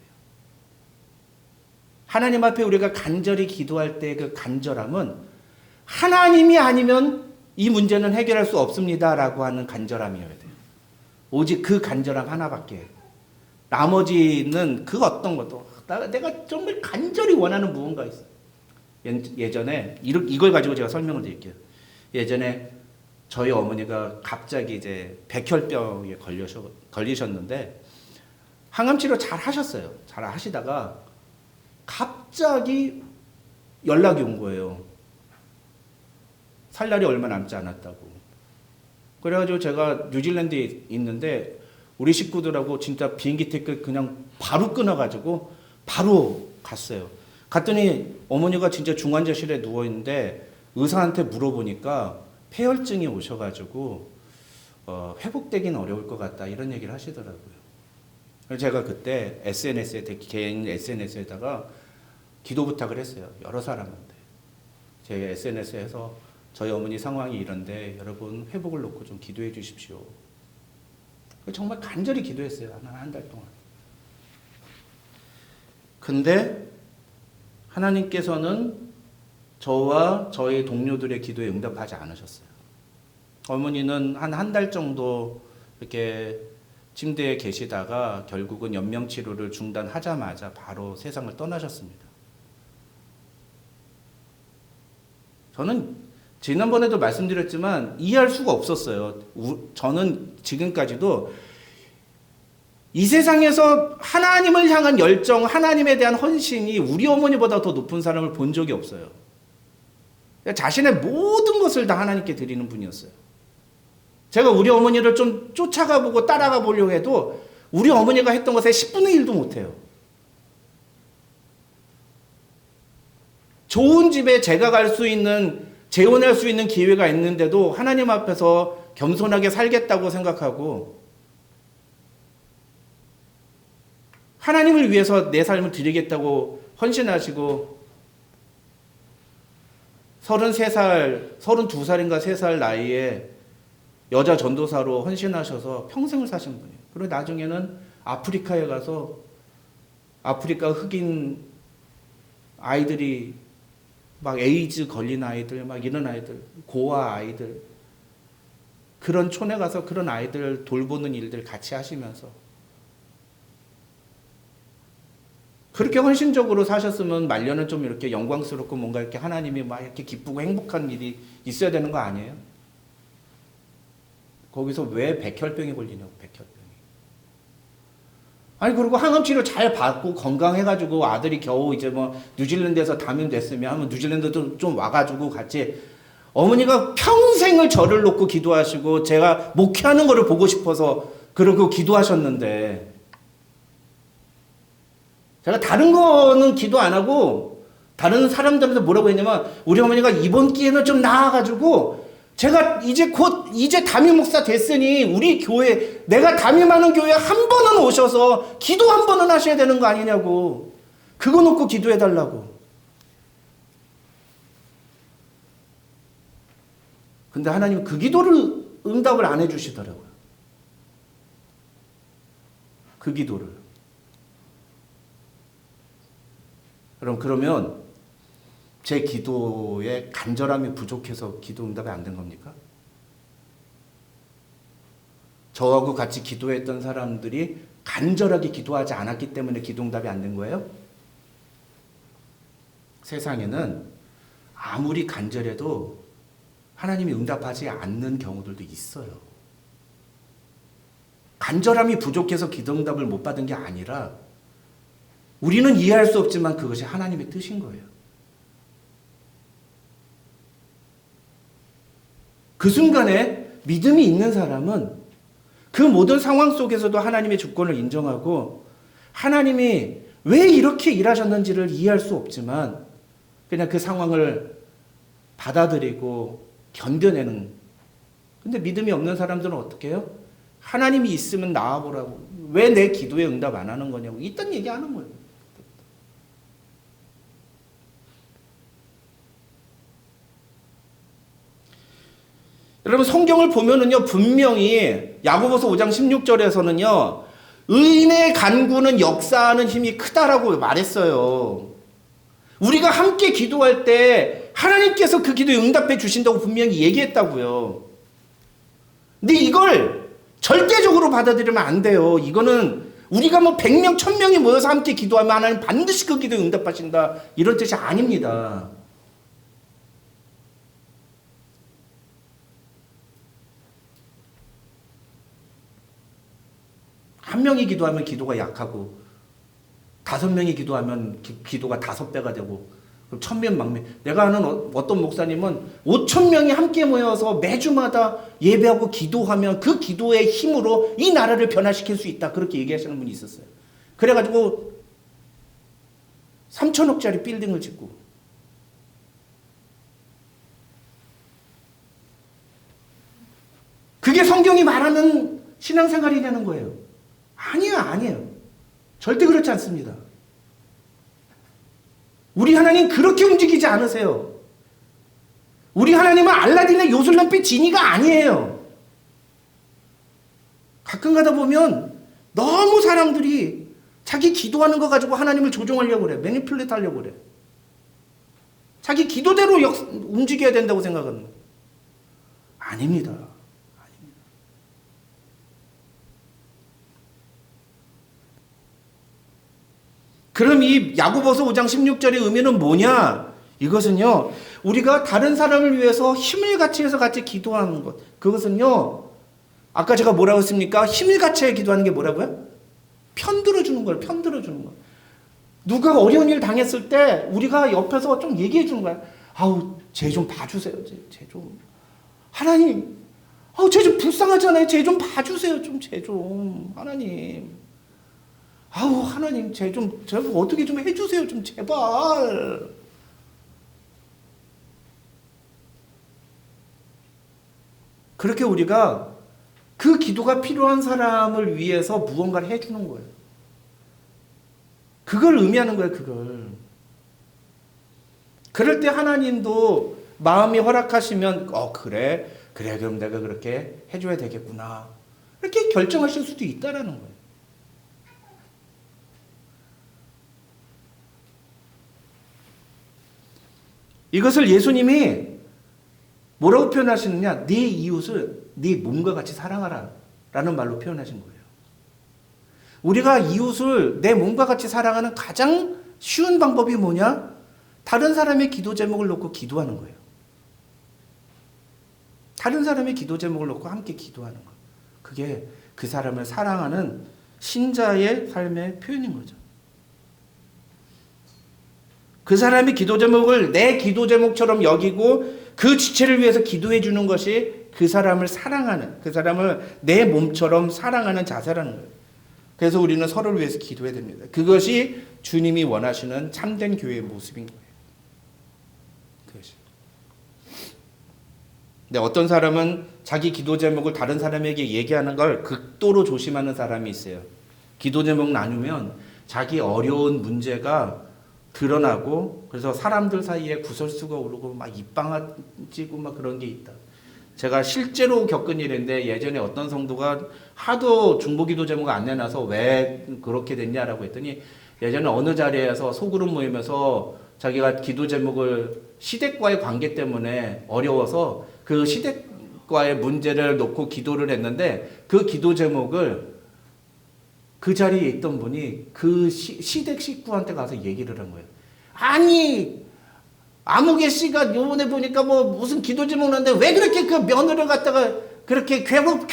하나님 앞에 우리가 간절히 기도할 때 그 간절함은 하나님이 아니면 이 문제는 해결할 수 없습니다라고 하는 간절함이어야 돼요. 오직 그 간절함 하나밖에. 나머지는 그 어떤 것도 내가 정말 간절히 원하는 무언가 있어. 예전에 이걸 가지고 제가 설명을 드릴게요. 예전에 저희 어머니가 갑자기 이제 백혈병에 걸리셨는데 항암 치료 잘 하셨어요. 잘 하시다가 갑자기 연락이 온 거예요. 살 날이 얼마 남지 않았다고. 그래가지고 제가 뉴질랜드에 있는데 우리 식구들하고 진짜 비행기 티켓 그냥 바로 끊어가지고 바로 갔어요. 갔더니 어머니가 진짜 중환자실에 누워있는데 의사한테 물어보니까 폐혈증이 오셔가지고 회복되긴 어려울 것 같다 이런 얘기를 하시더라고요. 그래서 제가 그때 개인 SNS에다가 기도 부탁을 했어요. 여러 사람한테. 제 SNS에서 저희 어머니 상황이 이런데 여러분 회복을 놓고 좀 기도해 주십시오. 정말 간절히 기도했어요. 한 달 동안. 근데 하나님께서는 저와 저희 동료들의 기도에 응답하지 않으셨어요. 어머니는 한 달 정도 이렇게 침대에 계시다가 결국은 연명치료를 중단하자마자 바로 세상을 떠나셨습니다. 저는 지난번에도 말씀드렸지만 이해할 수가 없었어요. 저는 지금까지도 이 세상에서 하나님을 향한 열정, 하나님에 대한 헌신이 우리 어머니보다 더 높은 사람을 본 적이 없어요. 자신의 모든 것을 다 하나님께 드리는 분이었어요. 제가 우리 어머니를 좀 쫓아가 보고 따라가 보려고 해도 우리 어머니가 했던 것에 10분의 1도 못해요. 좋은 집에 제가 갈 수 있는, 재혼할 수 있는 기회가 있는데도 하나님 앞에서 겸손하게 살겠다고 생각하고 하나님을 위해서 내 삶을 드리겠다고 헌신하시고 33살, 32살인가 3살 나이에 여자 전도사로 헌신하셔서 평생을 사신 분이에요. 그리고 나중에는 아프리카에 가서 아프리카 흑인 아이들이 막 에이즈 걸린 아이들, 막 이런 아이들, 고아 아이들, 그런 촌에 가서 그런 아이들 돌보는 일들 같이 하시면서 그렇게 헌신적으로 사셨으면 말년은 좀 이렇게 영광스럽고 뭔가 이렇게 하나님이 막 이렇게 기쁘고 행복한 일이 있어야 되는 거 아니에요? 거기서 왜 백혈병이 걸리냐고, 백혈병이. 아니, 그리고 항암치료 잘 받고 건강해가지고 아들이 겨우 이제 뭐 뉴질랜드에서 감염됐으면 하면 뉴질랜드도 좀 와가지고 같이 어머니가 평생을 저를 놓고 기도하시고 제가 목회하는 거를 보고 싶어서 그러고 기도하셨는데 제가 다른 거는 기도 안 하고 다른 사람들한테 뭐라고 했냐면 우리 어머니가 이번 기회는 좀 나아가지고 제가 이제 담임 목사 됐으니 우리 교회, 내가 담임하는 교회 한 번은 오셔서 기도 한 번은 하셔야 되는 거 아니냐고. 그거 놓고 기도해 달라고. 근데 하나님은 그 기도를 응답을 안 해주시더라고요. 그 기도를. 그러면 제 기도에 간절함이 부족해서 기도 응답이 안 된 겁니까? 저하고 같이 기도했던 사람들이 간절하게 기도하지 않았기 때문에 기도 응답이 안 된 거예요? 세상에는 아무리 간절해도 하나님이 응답하지 않는 경우들도 있어요. 간절함이 부족해서 기도 응답을 못 받은 게 아니라 우리는 이해할 수 없지만 그것이 하나님의 뜻인 거예요. 그 순간에 믿음이 있는 사람은 그 모든 상황 속에서도 하나님의 주권을 인정하고 하나님이 왜 이렇게 일하셨는지를 이해할 수 없지만 그냥 그 상황을 받아들이고 견뎌내는. 근데 믿음이 없는 사람들은 어떻게 해요? 하나님이 있으면 나와보라고. 왜 내 기도에 응답 안 하는 거냐고. 이딴 얘기 하는 거예요. 여러분 성경을 보면은요 분명히 야고보서 5장 16절에서는요 의인의 간구는 역사하는 힘이 크다라고 말했어요. 우리가 함께 기도할 때 하나님께서 그 기도에 응답해 주신다고 분명히 얘기했다고요. 근데 이걸 절대적으로 받아들이면 안 돼요. 이거는 우리가 뭐 100명, 1000명이 모여서 함께 기도하면 하나님 반드시 그 기도에 응답하신다 이런 뜻이 아닙니다. 한 명이 기도하면 기도가 약하고 5명이 기도하면 기도가 5배가 되고 그럼 1000명 막매. 내가 아는 어떤 목사님은 5000명이 함께 모여서 매주마다 예배하고 기도하면 그 기도의 힘으로 이 나라를 변화시킬 수 있다 그렇게 얘기하시는 분이 있었어요. 그래가지고 3000억짜리 빌딩을 짓고 그게 성경이 말하는 신앙생활이냐는 거예요. 아니에요. 절대 그렇지 않습니다. 우리 하나님 그렇게 움직이지 않으세요. 우리 하나님은 알라딘의 요술램빛 지니가 아니에요. 가끔 가다 보면 너무 사람들이 자기 기도하는 거 가지고 하나님을 조종하려고 그래. 매니플레이트 하려고 그래. 자기 기도대로 움직여야 된다고 생각하는 거예요. 아닙니다. 그럼 이 야고보서 5장 16절의 의미는 뭐냐? 이것은요. 우리가 다른 사람을 위해서 힘을 같이해서 같이 기도하는 것. 그것은요. 아까 제가 뭐라고 했습니까? 힘을 같이해 기도하는 게 뭐라고요? 편들어주는 거예요. 편들어주는 거. 누가 어려운 일 당했을 때 우리가 옆에서 좀 얘기해 주는 거야. 아우, 쟤 좀 봐주세요. 쟤 좀. 하나님, 아우, 쟤 좀 불쌍하잖아요. 쟤 좀 봐주세요. 쟤 좀. 하나님. 아우 하나님 쟤 좀 어떻게 좀 해주세요 좀 제발. 그렇게 우리가 그 기도가 필요한 사람을 위해서 무언가를 해주는 거예요. 그걸 의미하는 거예요. 그럴 때 하나님도 마음이 허락하시면 그래 그럼 내가 그렇게 해줘야 되겠구나 이렇게 결정하실 수도 있다라는 거예요. 이것을 예수님이 뭐라고 표현하시느냐? 네 이웃을 네 몸과 같이 사랑하라 라는 말로 표현하신 거예요. 우리가 이웃을 내 몸과 같이 사랑하는 가장 쉬운 방법이 뭐냐? 다른 사람의 기도 제목을 놓고 기도하는 거예요. 다른 사람의 기도 제목을 놓고 함께 기도하는 거. 그게 그 사람을 사랑하는 신자의 삶의 표현인 거죠. 그 사람의 기도 제목을 내 기도 제목처럼 여기고 그 지체를 위해서 기도해 주는 것이 그 사람을 사랑하는, 그 사람을 내 몸처럼 사랑하는 자세라는 거예요. 그래서 우리는 서로를 위해서 기도해야 됩니다. 그것이 주님이 원하시는 참된 교회의 모습인 거예요. 그것이. 근데 어떤 사람은 자기 기도 제목을 다른 사람에게 얘기하는 걸 극도로 조심하는 사람이 있어요. 기도 제목 나누면 자기 어려운 문제가 드러나고 그래서 사람들 사이에 구설수가 오르고 막 입방아지고 막 그런 게 있다. 제가 실제로 겪은 일인데 예전에 어떤 성도가 하도 중보기도 제목을 안 내놔서 왜 그렇게 됐냐라고 했더니 예전에 어느 자리에서 소그룹 모임에서 자기가 기도 제목을 시댁과의 관계 때문에 어려워서 그 시댁과의 문제를 놓고 기도를 했는데 그 기도 제목을 그 자리에 있던 분이 그 시댁 식구한테 가서 얘기를 한 거예요. 아니 아무개 씨가 요번에 보니까 뭐 무슨 기도 제목 나는데 왜 그렇게 그 며느리를 갖다가 그렇게 괴롭혀?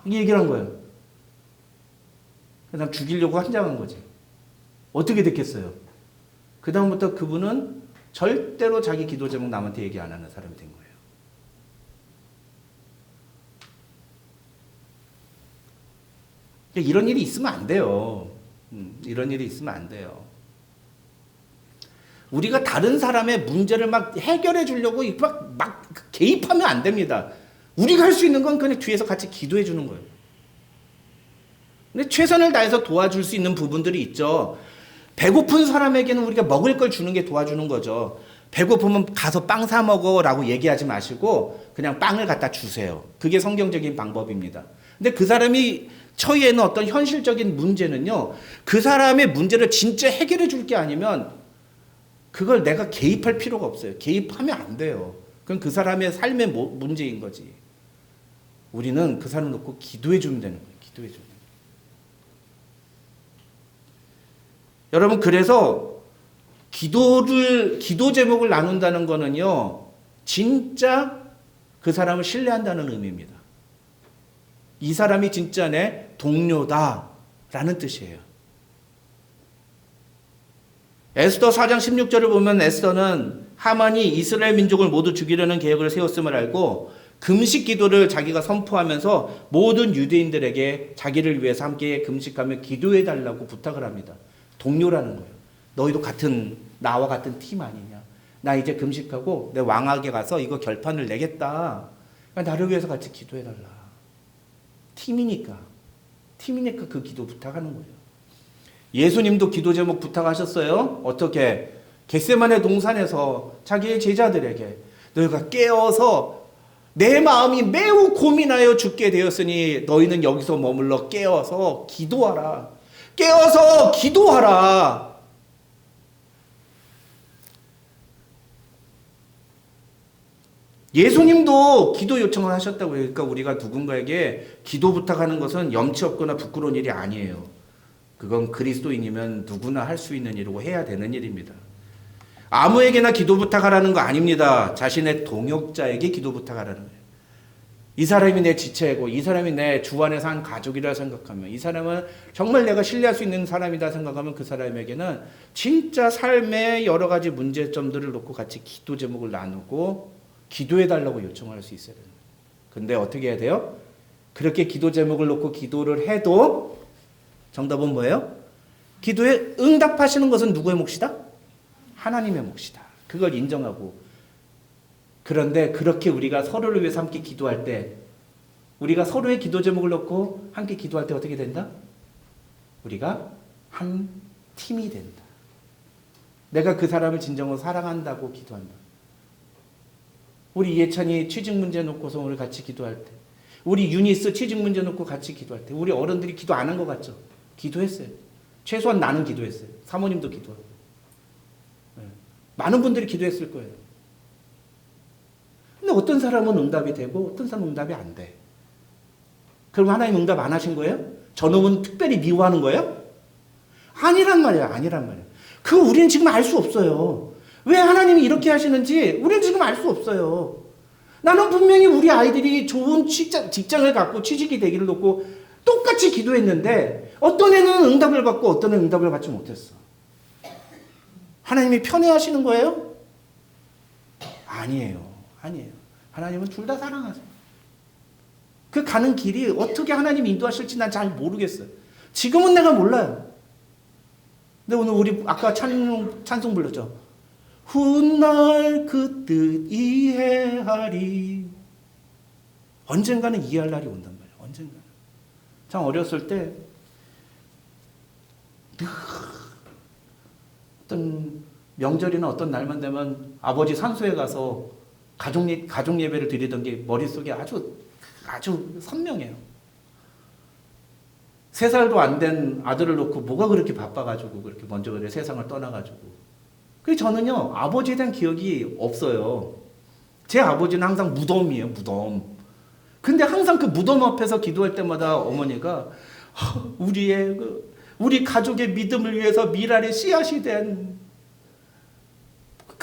얘기를 한 거예요. 그 다음 죽이려고 환장한 거지. 어떻게 됐겠어요? 그 다음부터 그분은 절대로 자기 기도 제목 남한테 얘기 안 하는 사람이 된 거예요. 이런 일이 있으면 안 돼요. 이런 일이 있으면 안 돼요. 우리가 다른 사람의 문제를 막 해결해 주려고 막 개입하면 안 됩니다. 우리가 할 수 있는 건 그냥 뒤에서 같이 기도해 주는 거예요. 근데 최선을 다해서 도와줄 수 있는 부분들이 있죠. 배고픈 사람에게는 우리가 먹을 걸 주는 게 도와주는 거죠. 배고프면 가서 빵 사 먹어라고 얘기하지 마시고 그냥 빵을 갖다 주세요. 그게 성경적인 방법입니다. 근데 그 사람이 처해 있는 어떤 현실적인 문제는요, 그 사람의 문제를 진짜 해결해 줄 게 아니면 그걸 내가 개입할 필요가 없어요. 개입하면 안 돼요. 그건 그 사람의 삶의 문제인 거지. 우리는 그 사람 놓고 기도해 주면 되는 거예요. 기도해 주면. 여러분, 그래서 기도 제목을 나눈다는 거는요, 진짜 그 사람을 신뢰한다는 의미입니다. 이 사람이 진짜 내 동료다라는 뜻이에요. 에스더 4장 16절을 보면 에스더는 하만이 이스라엘 민족을 모두 죽이려는 계획을 세웠음을 알고 금식 기도를 자기가 선포하면서 모든 유대인들에게 자기를 위해서 함께 금식하며 기도해 달라고 부탁을 합니다. 동료라는 거예요. 너희도 나와 같은 팀 아니냐. 나 이제 금식하고 내 왕에게 가서 이거 결판을 내겠다. 그러니까 나를 위해서 같이 기도해 달라. 팀이니까 그 기도 부탁하는 거예요. 예수님도 기도 제목 부탁하셨어요. 어떻게? 겟세마네 동산에서 자기의 제자들에게 너희가 깨어서 내 마음이 매우 고민하여 죽게 되었으니 너희는 여기서 머물러 깨어서 기도하라. 깨어서 기도하라. 예수님도 기도 요청을 하셨다고요. 그러니까 우리가 누군가에게 기도 부탁하는 것은 염치 없거나 부끄러운 일이 아니에요. 그건 그리스도인이면 누구나 할 수 있는 일이고 해야 되는 일입니다. 아무에게나 기도 부탁하라는 거 아닙니다. 자신의 동역자에게 기도 부탁하라는 거예요. 이 사람이 내 지체고 이 사람이 내 주 안에서 한 가족이라 생각하면 이 사람은 정말 내가 신뢰할 수 있는 사람이다 생각하면 그 사람에게는 진짜 삶의 여러 가지 문제점들을 놓고 같이 기도 제목을 나누고 기도해달라고 요청할 수 있어야 됩니다. 근데 어떻게 해야 돼요? 그렇게 기도 제목을 놓고 기도를 해도 정답은 뭐예요? 기도에 응답하시는 것은 누구의 몫이다? 하나님의 몫이다. 그걸 인정하고. 그런데 그렇게 우리가 서로를 위해서 함께 기도할 때, 우리가 서로의 기도 제목을 놓고 함께 기도할 때 어떻게 된다? 우리가 한 팀이 된다. 내가 그 사람을 진정으로 사랑한다고 기도한다. 우리 예찬이 취직 문제 놓고서 오늘 같이 기도할 때, 우리 유니스 취직 문제 놓고 같이 기도할 때, 우리 어른들이 기도 안 한 것 같죠? 기도했어요. 최소한 나는 기도했어요. 사모님도 기도하고. 많은 분들이 기도했을 거예요. 근데 어떤 사람은 응답이 되고 어떤 사람은 응답이 안 돼. 그럼 하나님 응답 안 하신 거예요? 저놈은 특별히 미워하는 거예요? 아니란 말이에요. 아니란 말이에요. 우리는 지금 알 수 없어요. 왜 하나님이 이렇게 하시는지 우리는 지금 알 수 없어요. 나는 분명히 우리 아이들이 좋은 직장을 갖고 취직이 되기를 놓고 똑같이 기도했는데 어떤 애는 응답을 받고 어떤 애는 응답을 받지 못했어. 하나님이 편애하시는 거예요? 아니에요. 아니에요. 하나님은 둘 다 사랑하세요. 그 가는 길이 어떻게 하나님이 인도하실지 난 잘 모르겠어요. 지금은 내가 몰라요. 근데 오늘 우리 아까 찬송 불렀죠. 훗날 그 뜻 이해하리. 언젠가는 이해할 날이 온단 말이에요. 언젠가는. 참 어렸을 때 어떤 명절이나 어떤 날만 되면 아버지 산소에 가서 가족 예배를 드리던 게 머릿속에 아주 선명해요. 3살도 안 된 아들을 놓고 뭐가 그렇게 바빠가지고 그렇게 먼저 그래 세상을 떠나가지고. 그래서 저는요 아버지에 대한 기억이 없어요. 제 아버지는 항상 무덤이에요. 무덤. 근데 항상 그 무덤 앞에서 기도할 때마다 어머니가 우리 가족의 믿음을 위해서 미랄의 씨앗이 된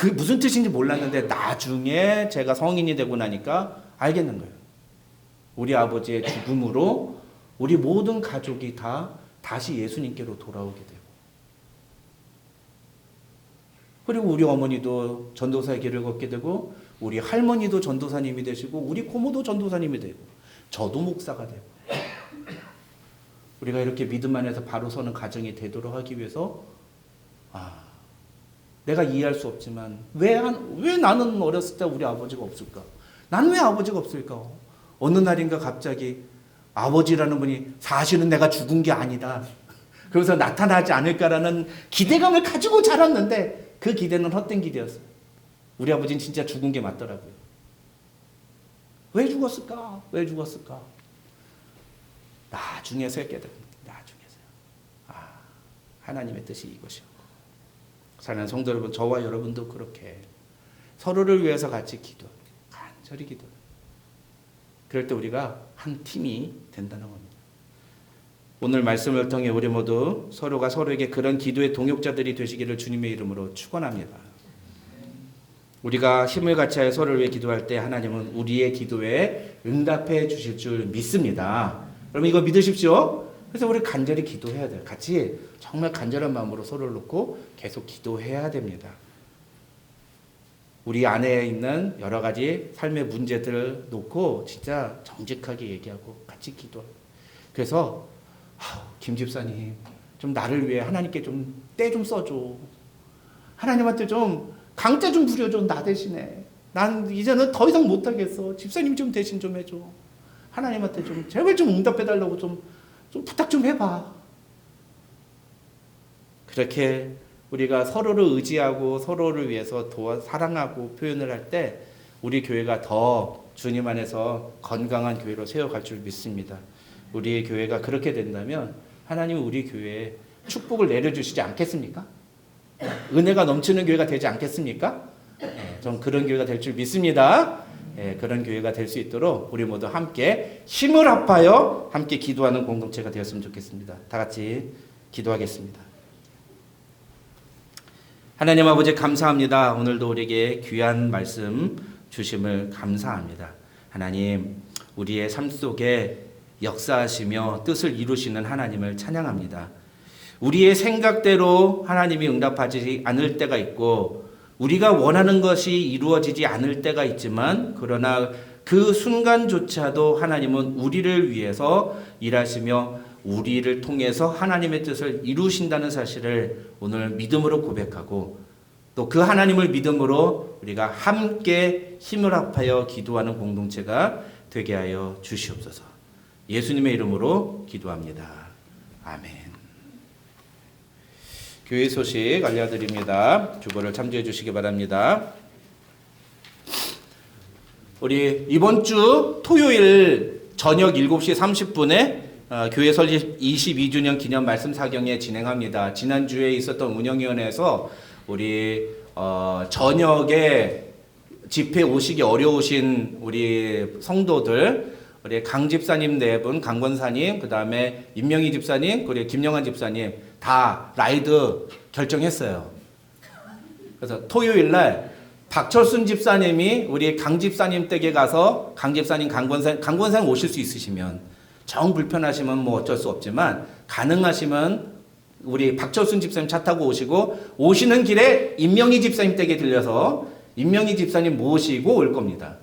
그 무슨 뜻인지 몰랐는데 나중에 제가 성인이 되고 나니까 알겠는 거예요. 우리 아버지의 죽음으로 우리 모든 가족이 다시 예수님께로 돌아오게 되고 그리고 우리 어머니도 전도사의 길을 걷게 되고 우리 할머니도 전도사님이 되시고 우리 고모도 전도사님이 되고 저도 목사가 되고 우리가 이렇게 믿음 안에서 바로 서는 가정이 되도록 하기 위해서 내가 이해할 수 없지만 왜 나는 어렸을 때 우리 아버지가 없을까? 난 왜 아버지가 없을까? 어느 날인가 갑자기 아버지라는 분이 사실은 내가 죽은 게 아니다. 그래서 나타나지 않을까라는 기대감을 가지고 자랐는데 그 기대는 헛된 기대였어요. 우리 아버지는 진짜 죽은 게 맞더라고요. 왜 죽었을까? 왜 죽었을까? 나중에서 깨달습니다. 나중에서요. 하나님의 뜻이 이것이었고. 사랑하는 성도 여러분, 저와 여러분도 그렇게 서로를 위해서 같이 기도하고 간절히 기도하고 그럴 때 우리가 한 팀이 된다는 겁니다. 오늘 말씀을 통해 우리 모두 서로가 서로에게 그런 기도의 동역자들이 되시기를 주님의 이름으로 축원합니다. 우리가 힘을 같이하여 서로를 위해 기도할 때 하나님은 우리의 기도에 응답해 주실 줄 믿습니다. 여러분 이거 믿으십시오. 그래서 우리 간절히 기도해야 돼요. 같이 정말 간절한 마음으로 서로를 놓고 계속 기도해야 됩니다. 우리 안에 있는 여러 가지 삶의 문제들을 놓고 진짜 정직하게 얘기하고 같이 기도하고. 그래서 김 집사님 좀 나를 위해 하나님께 좀 때 좀 써줘. 하나님한테 좀 강제 좀 부려줘. 나 대신에. 난 이제는 더 이상 못하겠어. 집사님 좀 대신 좀 해줘. 하나님한테 좀 제발 좀 응답해달라고 좀 부탁 좀 해봐. 그렇게 우리가 서로를 의지하고 서로를 위해서 사랑하고 표현을 할 때 우리 교회가 더 주님 안에서 건강한 교회로 세워갈 줄 믿습니다. 우리의 교회가 그렇게 된다면 하나님은 우리 교회에 축복을 내려주시지 않겠습니까? 은혜가 넘치는 교회가 되지 않겠습니까? 전 그런 교회가 될 줄 믿습니다. 그런 교회가 될 수 있도록 우리 모두 함께 힘을 합하여 함께 기도하는 공동체가 되었으면 좋겠습니다. 다 같이 기도하겠습니다. 하나님 아버지 감사합니다. 오늘도 우리에게 귀한 말씀 주심을 감사합니다. 하나님 우리의 삶 속에 역사하시며 뜻을 이루시는 하나님을 찬양합니다. 우리의 생각대로 하나님이 응답하지 않을 때가 있고 우리가 원하는 것이 이루어지지 않을 때가 있지만 그러나 그 순간조차도 하나님은 우리를 위해서 일하시며 우리를 통해서 하나님의 뜻을 이루신다는 사실을 오늘 믿음으로 고백하고 또 그 하나님을 믿음으로 우리가 함께 힘을 합하여 기도하는 공동체가 되게 하여 주시옵소서. 예수님의 이름으로 기도합니다. 아멘. 교회 소식 알려드립니다. 주보를 참조해 주시기 바랍니다. 우리 이번 주 토요일 저녁 7시 30분에 교회 설립 22주년 기념 말씀 사경회 진행합니다. 지난주에 있었던 운영위원회에서 우리 저녁에 집회 오시기 어려우신 우리 성도들 우리 강 집사님 4분, 강 권사님, 그 다음에 임명희 집사님, 그리고 김영환 집사님 다 라이드 결정했어요. 그래서 토요일 날 박철순 집사님이 우리 강 집사님 댁에 가서 강 집사님, 강 권사님 오실 수 있으시면 정 불편하시면 뭐 어쩔 수 없지만 가능하시면 우리 박철순 집사님 차 타고 오시고 오시는 길에 임명희 집사님 댁에 들려서 임명희 집사님 모시고 올 겁니다.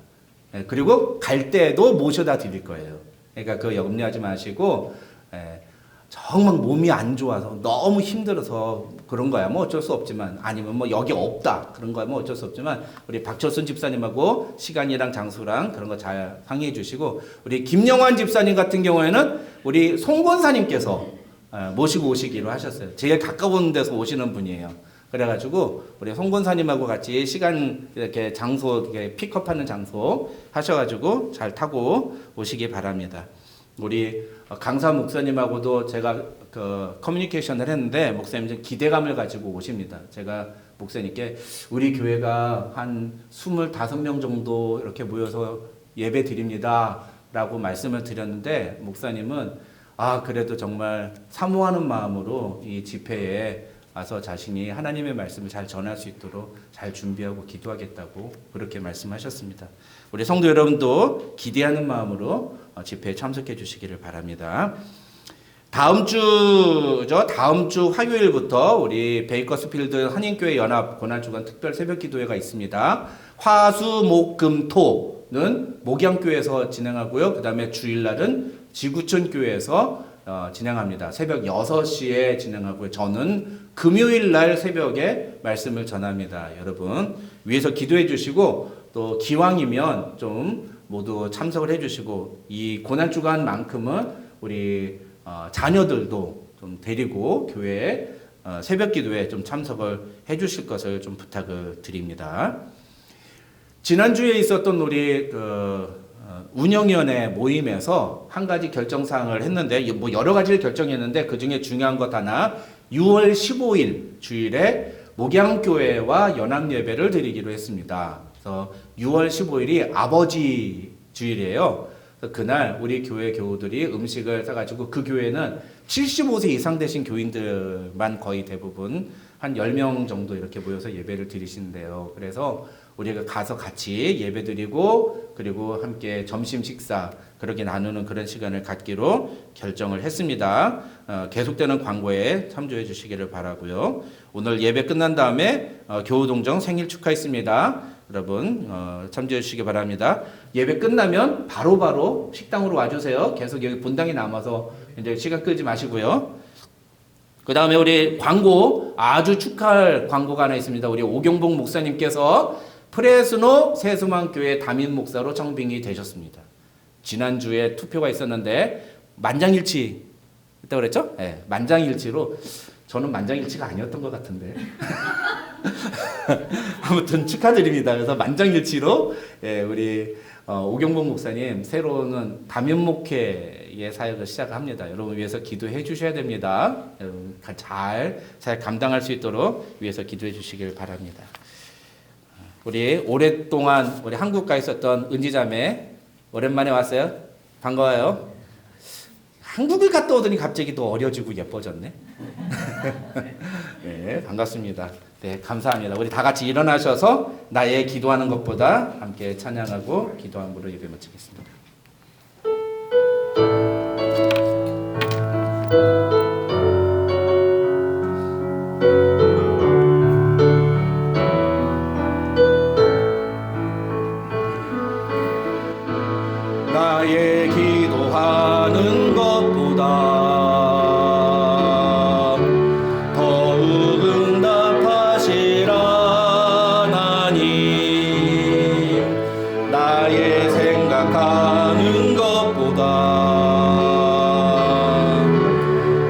그리고 갈 때도 모셔다 드릴 거예요. 그러니까 그거 염려하지 마시고 정말 몸이 안 좋아서 너무 힘들어서 그런 거야 뭐 어쩔 수 없지만 아니면 뭐 여기 없다 그런 거야 뭐 어쩔 수 없지만 우리 박철순 집사님하고 시간이랑 장소랑 그런 거 잘 상의해 주시고 우리 김영환 집사님 같은 경우에는 우리 송 권사님께서 모시고 오시기로 하셨어요. 제일 가까운 데서 오시는 분이에요. 그래가지고 우리 송 권사님하고 같이 시간 이렇게 장소 이렇게 픽업하는 장소 하셔가지고 잘 타고 오시기 바랍니다. 우리 강사 목사님하고도 제가 그 커뮤니케이션을 했는데 목사님 좀 기대감을 가지고 오십니다. 제가 목사님께 우리 교회가 한 25명 정도 이렇게 모여서 예배 드립니다 라고 말씀을 드렸는데 목사님은 그래도 정말 사모하는 마음으로 이 집회에 와서 자신이 하나님의 말씀을 잘 전할 수 있도록 잘 준비하고 기도하겠다고 그렇게 말씀하셨습니다. 우리 성도 여러분도 기대하는 마음으로 집회에 참석해 주시기를 바랍니다. 다음 주 화요일부터 우리 베이커스필드 한인교회 연합 고난주간 특별 새벽 기도회가 있습니다. 화, 수, 목, 금, 토는 목양교회에서 진행하고요. 그 다음에 주일날은 지구촌교회에서 진행합니다. 새벽 6시에 진행하고요. 저는 금요일 날 새벽에 말씀을 전합니다. 여러분 위에서 기도해 주시고 또 기왕이면 좀 모두 참석을 해 주시고 이 고난 주간만큼은 우리 자녀들도 좀 데리고 교회에 새벽 기도에 좀 참석을 해 주실 것을 좀 부탁을 드립니다. 지난주에 있었던 우리 운영위원회 모임에서 한 가지 결정사항을 했는데 뭐 여러 가지를 결정했는데 그 중에 중요한 것 하나 6월 15일 주일에 목양교회와 연합예배를 드리기로 했습니다. 그래서 6월 15일이 아버지 주일이에요. 그래서 그날 우리 교회 교우들이 음식을 싸가지고 그 교회는 75세 이상 되신 교인들만 거의 대부분 한 10명 정도 이렇게 모여서 예배를 드리신대요. 그래서 우리가 가서 같이 예배 드리고 그리고 함께 점심 식사 그렇게 나누는 그런 시간을 갖기로 결정을 했습니다. 계속되는 광고에 참조해 주시기를 바라고요. 오늘 예배 끝난 다음에 교우동정 생일 축하했습니다. 여러분 참조해 주시기 바랍니다. 예배 끝나면 바로바로 식당으로 와주세요. 계속 여기 본당에 남아서 이제 시간 끌지 마시고요. 그 다음에 우리 광고 아주 축하할 광고가 하나 있습니다. 우리 오경복 목사님께서 프레스노 세수만교회 담임 목사로 청빙이 되셨습니다. 지난주에 투표가 있었는데 만장일치 했다고 그랬죠? 네, 만장일치로 저는 만장일치가 아니었던 것 같은데 아무튼 축하드립니다. 그래서 만장일치로 우리 오경복 목사님 새로운 담임 목회의 사역을 시작합니다. 여러분 위해서 기도해 주셔야 됩니다. 여러분 잘 사역 감당할 수 있도록 위해서 기도해 주시길 바랍니다. 우리 오랫동안 우리 한국 가 있었던 은지자매 오랜만에 왔어요. 반가워요. 한국을 갔다 오더니 갑자기 또 어려지고 예뻐졌네. 네, 반갑습니다. 네, 감사합니다. 우리 다 같이 일어나셔서 나의 기도하는 것보다 함께 찬양하고 기도함으로 예배 마치겠습니다. 나의 기도하는 것보다 더욱 응답하실 하나님 나의 생각하는 것보다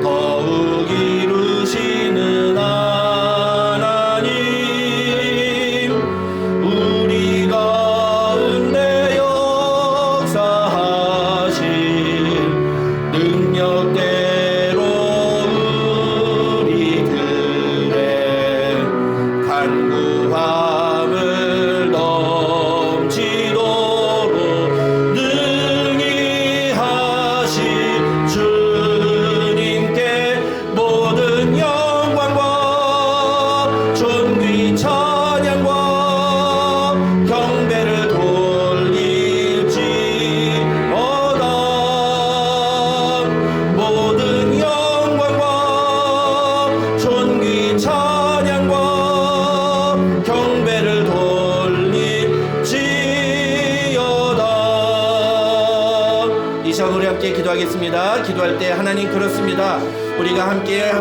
더욱 이루시는 하나님 우리 가운데 역사하실 능력대로 우리들의 간구함을 넘치도록 능히 하신 주님께 모든 영광과 존귀 찬양과 경배를 돌릴지어다 모든 영광과 존귀 찬양과 경배를 돌릴지어다. 이 시간 우리 함께 기도하겠습니다. 기도할 때 하나님 그렇습니다. 우리가 함께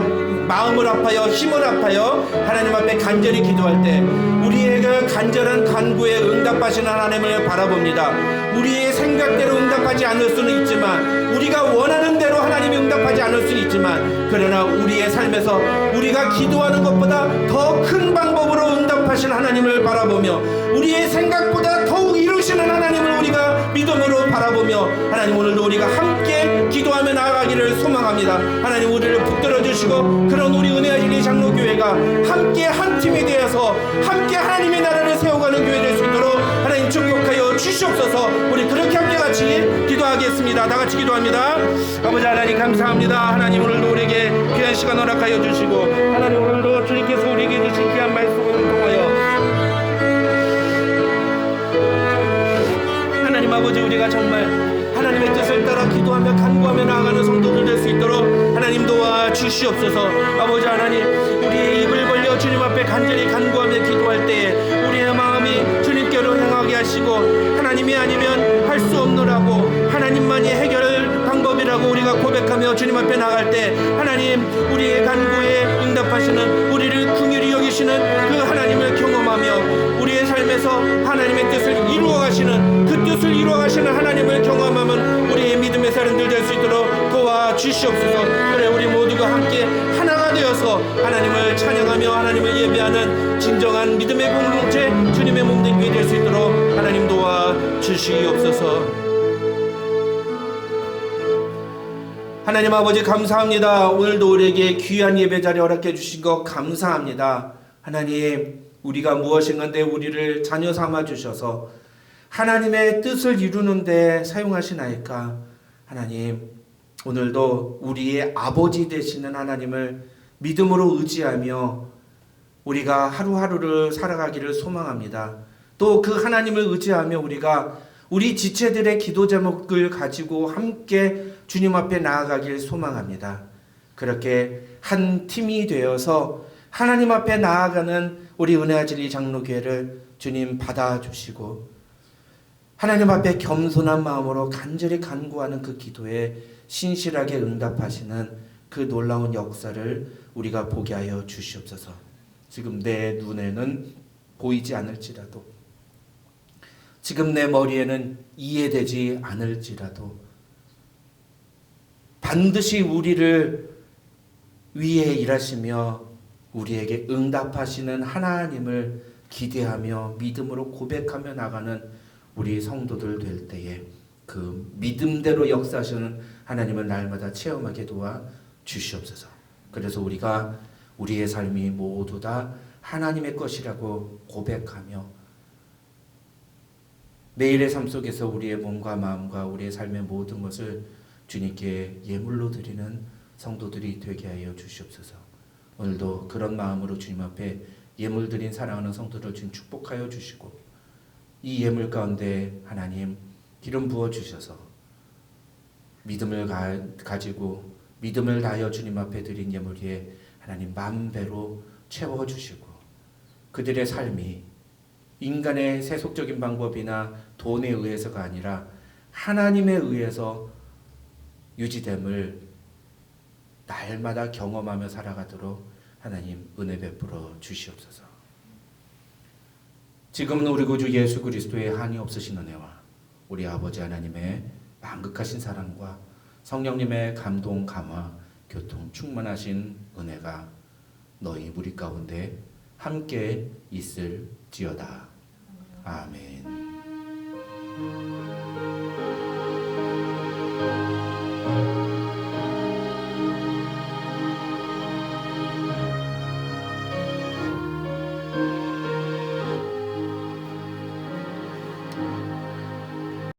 마음을 아파요 힘을 아파요 하나님 앞에 간절히 기도할 때 우리의 그 간절한 간구에 응답하시는 하나님을 바라봅니다. 우리의 생각대로 응답하지 않을 수는 있지만 우리가 원하는 대로 하나님이 응답하지 않을 수는 있지만 그러나 우리의 삶에서 우리가 기도하는 것보다 더 큰 방법으로 응답하시는 하나님을 바라보며 우리의 생각보다 더욱 이루시는 하나님을 우리가 믿음으로 바라보며 하나님 오늘도 우리가 함께 기도하며 나아가기를 소망합니다. 하나님 우리를 붙들어 주시고 그런 우리 은혜하신 이 장로교회가 함께 한 팀이 되어서 함께 하나님의 나라를 세워가는 교회 될 수 있도록 하나님 축복하여 주시옵소서. 우리 그렇게 함께 같이 기도하겠습니다. 다 같이 기도합니다. 아버지 하나님 감사합니다. 하나님 오늘도 우리에게 귀한 시간 허락하여 주시고 하나님 오늘도 주님께서 우리에게 주신 귀한 말씀을 통하여 하나님 아버지 우리가 정말 하나님의 뜻을 따라 기도하며 간구하며 나아가는 성도들 될 수 있도록 하나님 도와 주시옵소서. 아버지 하나님 우리의 입을 벌려 주님 앞에 간절히 간구하며 기도할 때에 우리의 마음이 주님께로 향하게 하시고 하나님이 아니면 할 수 없노라고 하나님만이 해결 방법이라고 주시라고 우리가 고백하며 주님 앞에 나갈 때 하나님 우리의 간구에 응답하시는, 우리를 긍휼히 여기시는 그 하나님을 경험하며 우리의 삶에서 하나님의 뜻을 이루어가시는, 그 뜻을 이루어가시는 하나님을 경험하면 우리의 믿음의 사람들 될 수 있도록 도와주시옵소서. 그래 우리 모두가 함께 하나가 되어서 하나님을 찬양하며 하나님을 예배하는 진정한 믿음의 공동체, 주님의 몸된 교회 될 수 있도록 하나님 도와주시옵소서. 하나님 아버지 감사합니다. 오늘도 우리에게 귀한 예배 자리 허락해 주신 것 감사합니다. 하나님 우리가 무엇인가인데 우리를 자녀 삼아 주셔서 하나님의 뜻을 이루는데 사용하시나이까. 하나님 오늘도 우리의 아버지 되시는 하나님을 믿음으로 의지하며 우리가 하루하루를 살아가기를 소망합니다. 또 그 하나님을 의지하며 우리가 우리 지체들의 기도 제목을 가지고 함께 주님 앞에 나아가길 소망합니다. 그렇게 한 팀이 되어서 하나님 앞에 나아가는 우리 은혜와 진리 장로교회를 주님 받아주시고 하나님 앞에 겸손한 마음으로 간절히 간구하는 그 기도에 신실하게 응답하시는 그 놀라운 역사를 우리가 보게 하여 주시옵소서. 지금 내 눈에는 보이지 않을지라도, 지금 내 머리에는 이해되지 않을지라도 반드시 우리를 위해 일하시며 우리에게 응답하시는 하나님을 기대하며 믿음으로 고백하며 나가는 우리 성도들 될 때에 그 믿음대로 역사하시는 하나님을 날마다 체험하게 도와 주시옵소서. 그래서 우리가 우리의 삶이 모두 다 하나님의 것이라고 고백하며 매일의 삶 속에서 우리의 몸과 마음과 우리의 삶의 모든 것을 주님께 예물로 드리는 성도들이 되게 하여 주시옵소서. 오늘도 그런 마음으로 주님 앞에 예물 드린 사랑하는 성도들 주님 축복하여 주시고 이 예물 가운데 하나님 기름 부어 주셔서 믿음을 가지고 믿음을 다하여 주님 앞에 드린 예물 위에 하나님 만배로 채워주시고 그들의 삶이 인간의 세속적인 방법이나 돈에 의해서가 아니라 하나님에 의해서 유지됨을 날마다 경험하며 살아가도록 하나님 은혜 베풀어 주시옵소서. 지금은 우리 구주 예수 그리스도의 한이 없으신 은혜와 우리 아버지 하나님의 만극하신 사랑과 성령님의 감동, 감화, 교통, 충만하신 은혜가 너희 무리 가운데 함께 있을지어다. 아멘.